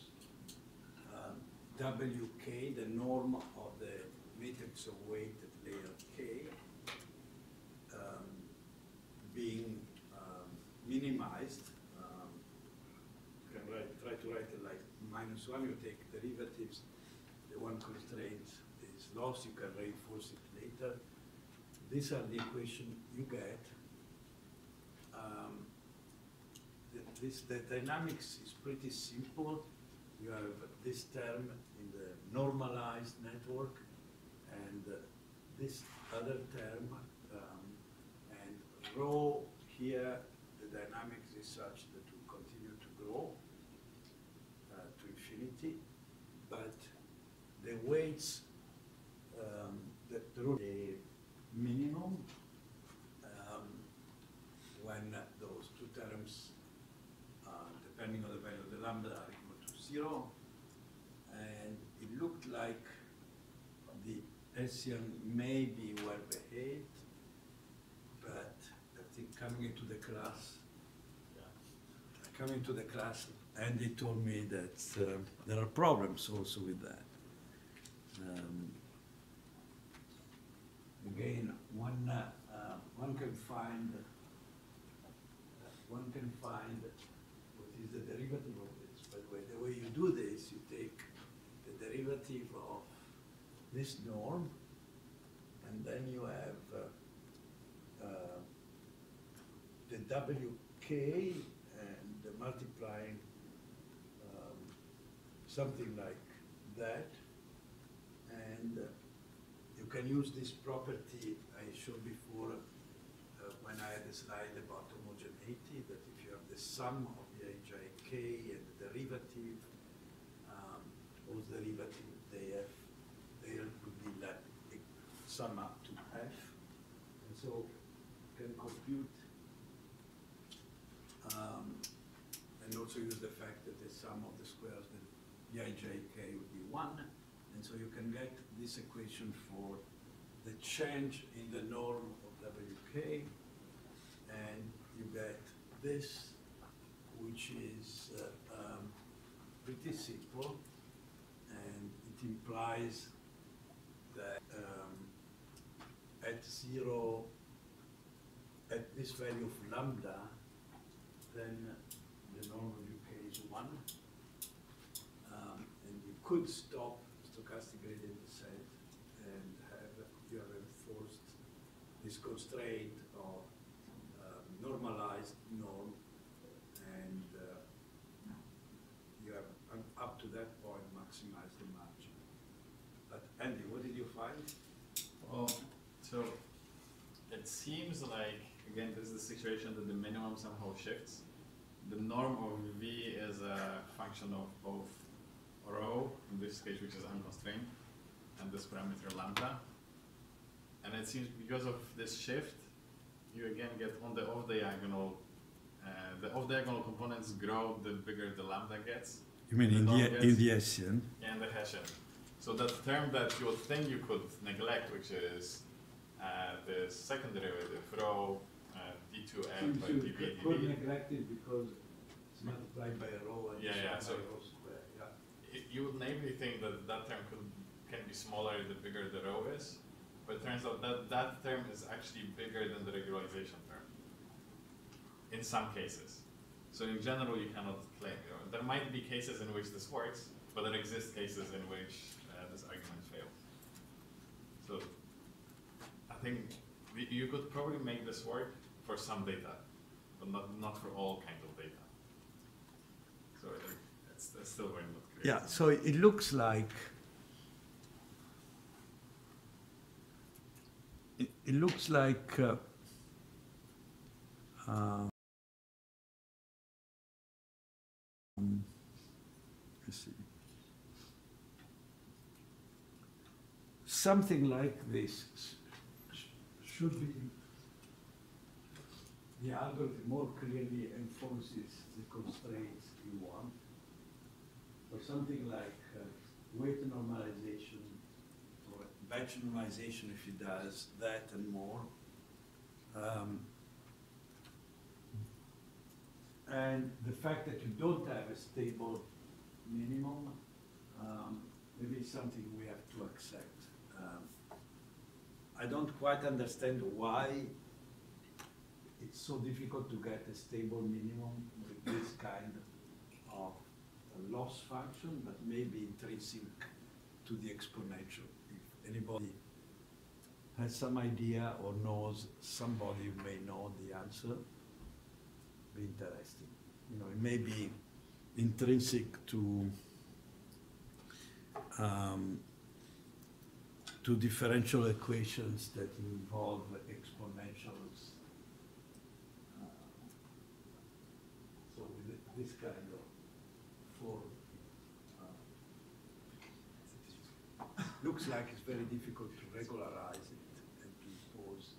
Speaker 2: WK, the norm of the matrix of weight at layer K, being minimized. You can try to write it like -1, you take derivatives, the one constraint is loss, you can reinforce it later. These are the equation you get. The dynamics is pretty simple. You have this term in the normalized network, and this other term, and rho here, the dynamics is such that will continue to grow to infinity, but the weights, the minimum when those two terms, depending on the value of the lambda, are equal to 0. And it looked like the Hessian may be well behaved, but I think coming into the class, Andy told me that there are problems also with that. Again, one can find what is the derivative of this. By the way you do this, you take the derivative of this norm, and then you have the WK and multiplying something like that, and you can use this property I showed before when I had a slide about homogeneity, that if you have the sum of the ijk and the derivative, those derivatives, they would be like sum up to f. And so you can compute and also use the fact that the sum of the squares, the ijk would be 1. And so you can get this equation for the change in the norm of WK, and you get this, which is pretty simple, and it implies that at 0, at this value of lambda, then the norm of UK is 1, and you could stop stochastic gradient descent and you have enforced this constraint of normalized norm, and you have up to that point maximized the margin. But Andy, what did you find?
Speaker 1: Well, so it seems like, again, this is the situation that the minimum somehow shifts. The norm of V is a function of both rho, in this case, which is unconstrained, and this parameter lambda. And it seems because of this shift, you again get on the off-diagonal, the off-diagonal components grow the bigger the lambda gets.
Speaker 2: You mean in the Hessian?
Speaker 1: Yeah, in the Hessian. So that term that you would think you could neglect, which is the second derivative, rho d2f by dv
Speaker 2: You could neglect it because It's multiplied by a row and
Speaker 1: Yeah,
Speaker 2: so
Speaker 1: so
Speaker 2: by a row square, yeah.
Speaker 1: You would maybe think that that term can be smaller the bigger the row is, but it turns out that that term is actually bigger than the regularization term in some cases. So in general, you cannot claim. There might be cases in which this works, but there exist cases in which this argument fails. So I think you could probably make this work for some data, but not for all kinds of data. So it's still very not clear.
Speaker 2: Yeah, so it looks like it looks like let's see. Something like this should be, the algorithm more clearly enforces the constraints you want. Or something like weight normalization or batch normalization if it does that and more. And the fact that you don't have a stable minimum, maybe it's something we have to accept. I don't quite understand why it's so difficult to get a stable minimum with this kind of a loss function, but maybe intrinsic to the exponential. If anybody has some idea or knows somebody who may know the answer, be interesting. You know, it may be intrinsic to differential equations that involve exponentials. So with this kind of form, looks like it's very difficult to regularize it and to impose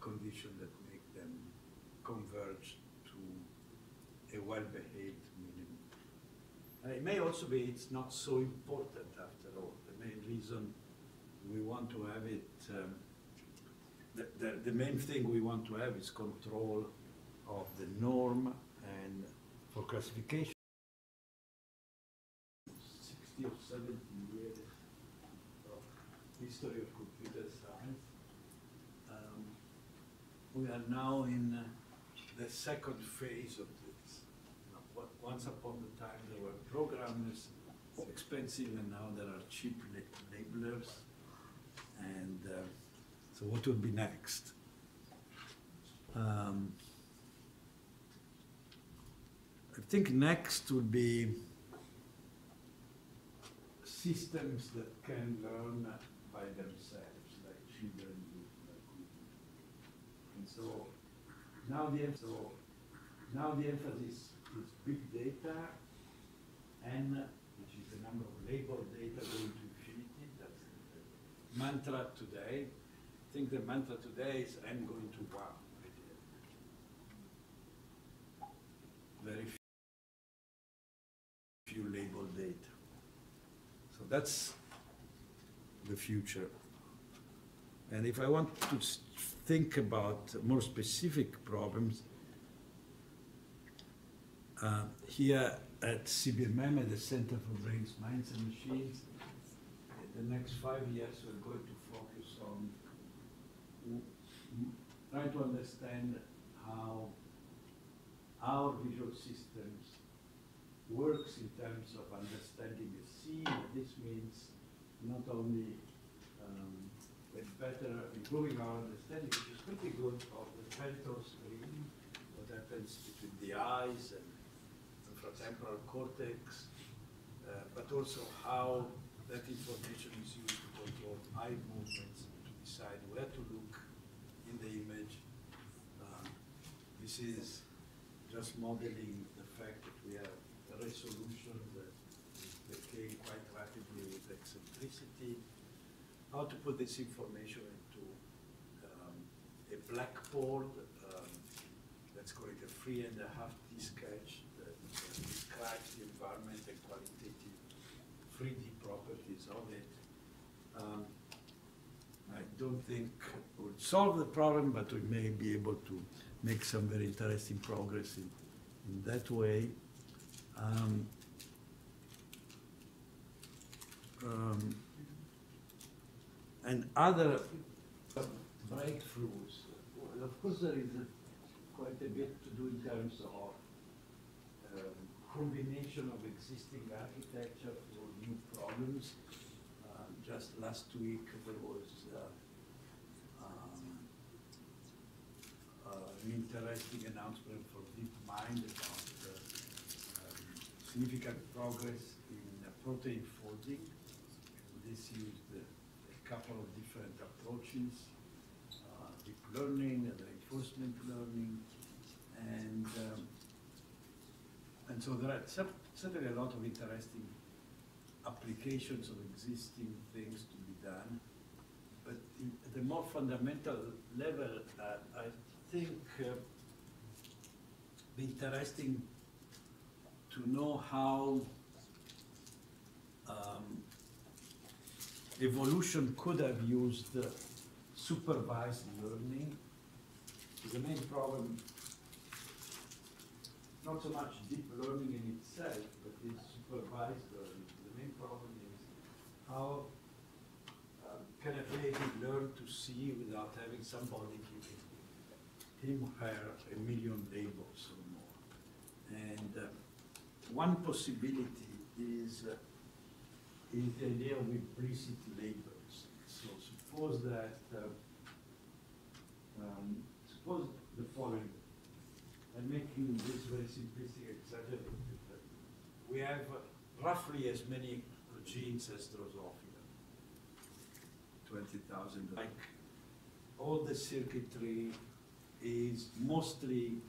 Speaker 2: conditions that make them converge to a well-behaved minimum. And it may also be it's not so important after all. The main reason we want to have it, the main thing we want to have is control of the norm, and for classification, 60 or 70 years of history of computer science. We are now in the second phase of this. Once upon a time there were programmers, it's expensive, and now there are cheap labelers. And so what will be next? I think next would be systems that can learn by themselves, like children do. And so now the emphasis is big data, n, which is the number of labeled data going to infinity. That's the mantra today. I think the mantra today is n going to 1. Very few labeled data. So that's the future. And if I want to think about more specific problems, here at CBMM, at the Center for Brains, Minds and Machines, in the next 5 years we're going to focus on trying to understand how our visual systems works in terms of understanding the scene. This means not only better improving our understanding, which is pretty good, of the vector screen, what happens between the eyes and the frontotemporal cortex, but also how that information is used to control eye movements, to decide where to look in the image. This is just modeling the fact that we have a resolution that decay quite rapidly with eccentricity. How to put this information into a blackboard, let's call it a 3.5D sketch that describes the environment and qualitative 3D properties of it. I don't think it would solve the problem, but we may be able to make some very interesting progress in that way. And other breakthroughs. Well, of course, there is quite a bit to do in terms of combination of existing architecture for new problems. Just last week there was an interesting announcement for DeepMind about significant progress in protein folding. This used a couple of different approaches, deep learning and reinforcement learning, and so there are certainly a lot of interesting applications of existing things to be done. But at the more fundamental level, I think be interesting to know how evolution could have used supervised learning. The main problem, not so much deep learning in itself, but is supervised learning. The main problem is how can a baby learn to see without having somebody giving him or her a million labels or more. And one possibility is the idea of implicit labels. So suppose that, suppose the following, I'm making this very simplistic, exaggerated, but we have roughly as many genes as Drosophila, 20,000. Like all the circuitry is mostly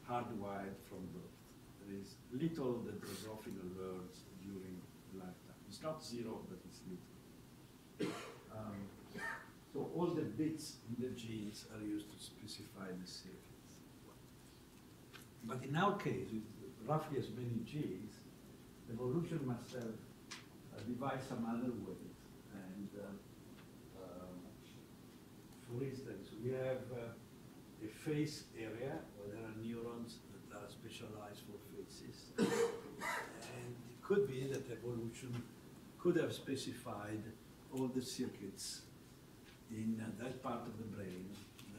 Speaker 2: hardwired from birth. There is little that Drosophila learns during lifetime. It's not zero, but it's little. So all the bits in the genes are used to specify the circuits. But in our case, with roughly as many genes, evolution must have devised some other ways. And for instance, we have a face area where there are neurons that are specialized for faces. And it could be that evolution could have specified all the circuits in that part of the brain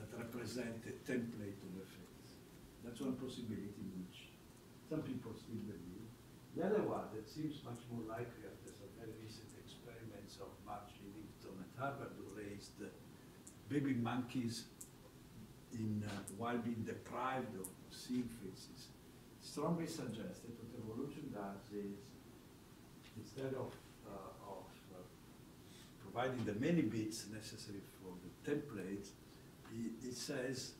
Speaker 2: that represent a template of a face. That's one possibility which some people still believe. The other one that seems much more likely after some very recent experiments of Marge Livingstone at Harvard, who raised baby monkeys while being deprived of seeing faces, strongly suggests that what evolution does is, instead of providing the many bits necessary for the templates, it says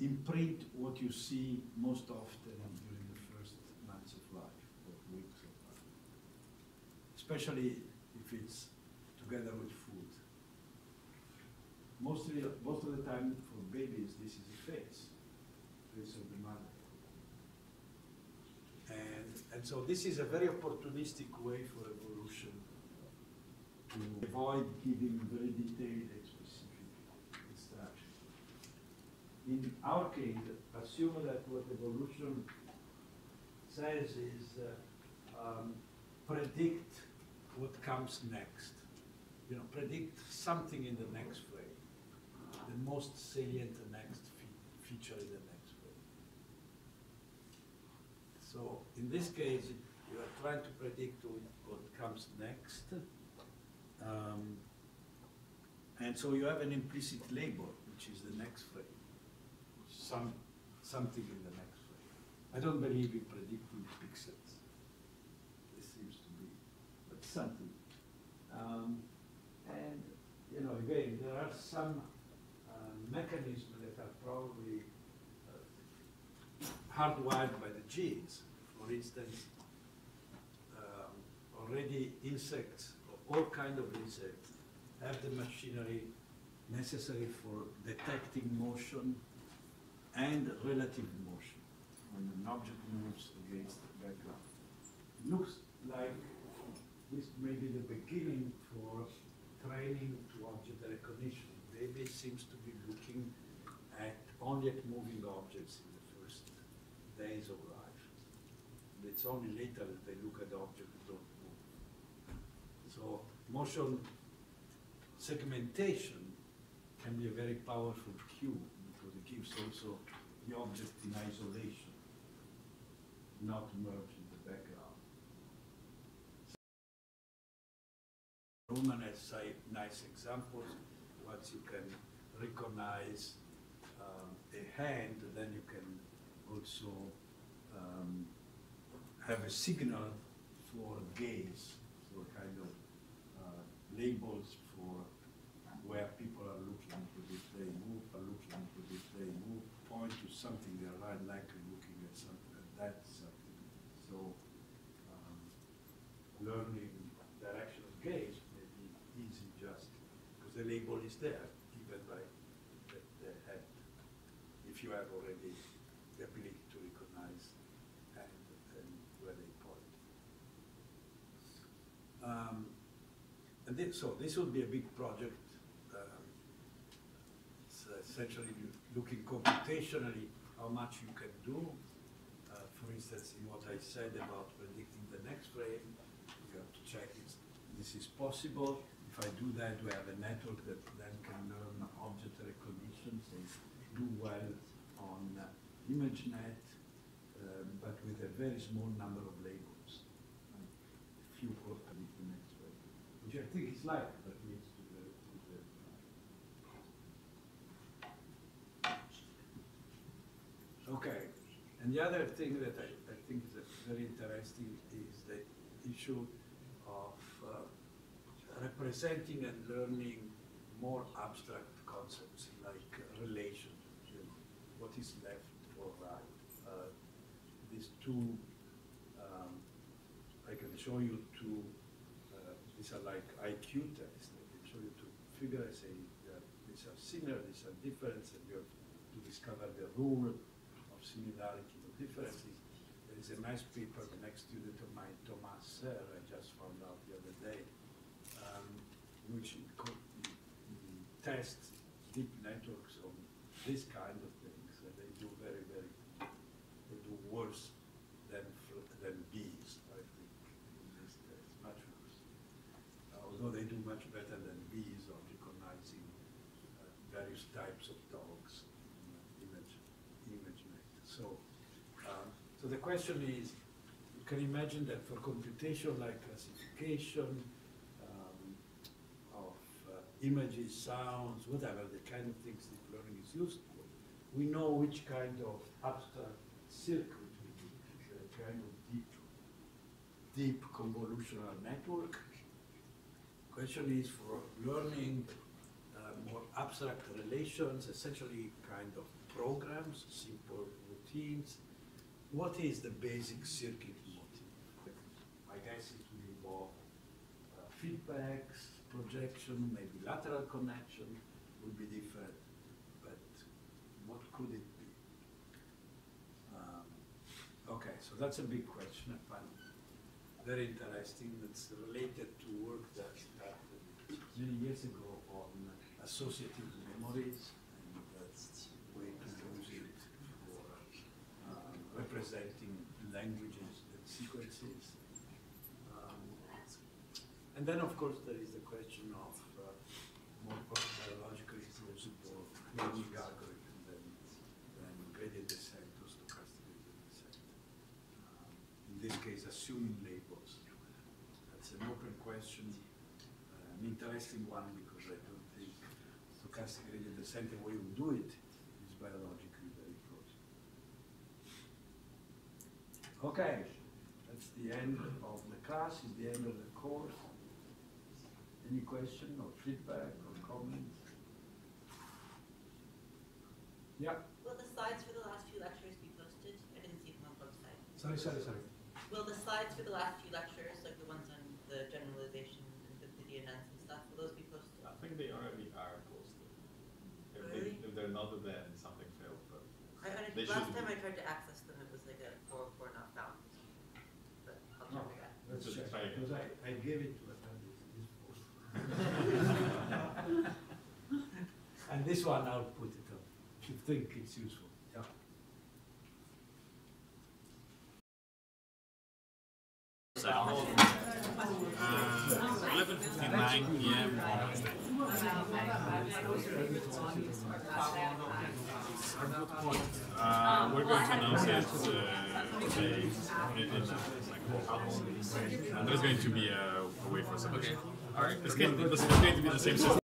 Speaker 2: imprint what you see most often during the first months of life or weeks of life, especially if it's together with food. Most of the time for babies, this is a face of the mother. And so this is a very opportunistic way for evolution to avoid giving very detailed and specific instructions. In our case, assume that what evolution says is predict what comes next. You know, predict something in the next frame, the most salient next feature in the next frame. So in this case, you are trying to predict what comes next. And so you have an implicit label, which is the next frame, something in the next frame. I don't believe in predicting pixels. This seems to be, but something. And you know, again, there are some mechanisms that are probably hardwired by the genes. For instance, already insects, all kinds of insects, have the machinery necessary for detecting motion and relative motion when an object moves against the background. It looks like this may be the beginning for training to object recognition. Baby seems to be looking only at moving objects in the first days of life. It's only later that they look at the object that don't move. So motion segmentation can be a very powerful cue because it gives also the object in isolation, not merge in the background. Roman has nice examples. Once you can recognize a hand, then you can also have a signal for gaze, so kind of labels for where people are looking to this they move, point to something they are likely looking at something, and that's something. So learning direction of gaze may be easy just because the label is there, given by the head. If you have already the ability to recognize and where they point. So this would be a big project. It's essentially looking computationally how much you can do. For instance, in what I said about predicting the next frame, you have to check if this is possible. If I do that, we have a network that then can learn object recognition, so do well on ImageNet, but with a very small number of labels. A few could predict the next frame, which I think is likely, but leads to the Okay, and the other thing that I think is very interesting is the issue of representing and learning more abstract concepts like relation, what is left or right. These two, I can show you two, these are like IQ tests. I can show you two figures, say these are similar, these are different, and you have to discover the rule of similarity or differences. There is a nice paper, the next student of mine, Thomas Serre, I just found out the other day, which tests deep networks on this kind of things, and they do they do worse than bees, I think, in this test, much worse. Although they do much better than bees on recognizing various types of dogs in ImageNet. So the question is, you can imagine that for computation like classification of images, sounds, whatever, the kind of things deep learning is used for, we know which kind of abstract circuit we need, a kind of deep convolutional network. Question is for learning more abstract relations, essentially kind of programs, simple routines. What is the basic circuit motif? I guess it will involve feedbacks, projection, maybe lateral connection would be different, but what could it be? Okay, so that's a big question. I find very interesting. It's related to work that started many years ago on associative memories, and that's a way to use it for representing languages and sequences. And then, of course, there is the question of more biologically plausible learning algorithm than gradient descent or stochastic gradient descent. In this case, assuming labels. That's an open question, an interesting one, because I don't think stochastic gradient descent, the way we do it, is biologically very plausible. Okay, that's the end of the class, is the end of the course. Any question or feedback or comments? Yeah.
Speaker 3: Will the slides for the last few lectures be posted? I didn't see them on the website.
Speaker 2: Sorry.
Speaker 3: Will the slides for the last few lectures, like the ones on the generalization and the DNNs and stuff, will those be posted?
Speaker 1: I think they already are posted.
Speaker 3: Really?
Speaker 1: If they're not, then something failed. But
Speaker 3: Last time I tried to access them, it was like a 404 not found. But I'll try again.
Speaker 2: Let's
Speaker 1: Just
Speaker 2: check,
Speaker 1: try again.
Speaker 2: because I gave it to a and this one I'll put it up if you think it's useful. Yeah.
Speaker 1: I don't know. 11:59 p.m. on Wednesday. We're going to announce it today in like house. And there's going to be a way for some. Okay. All right. It's going to be the same system.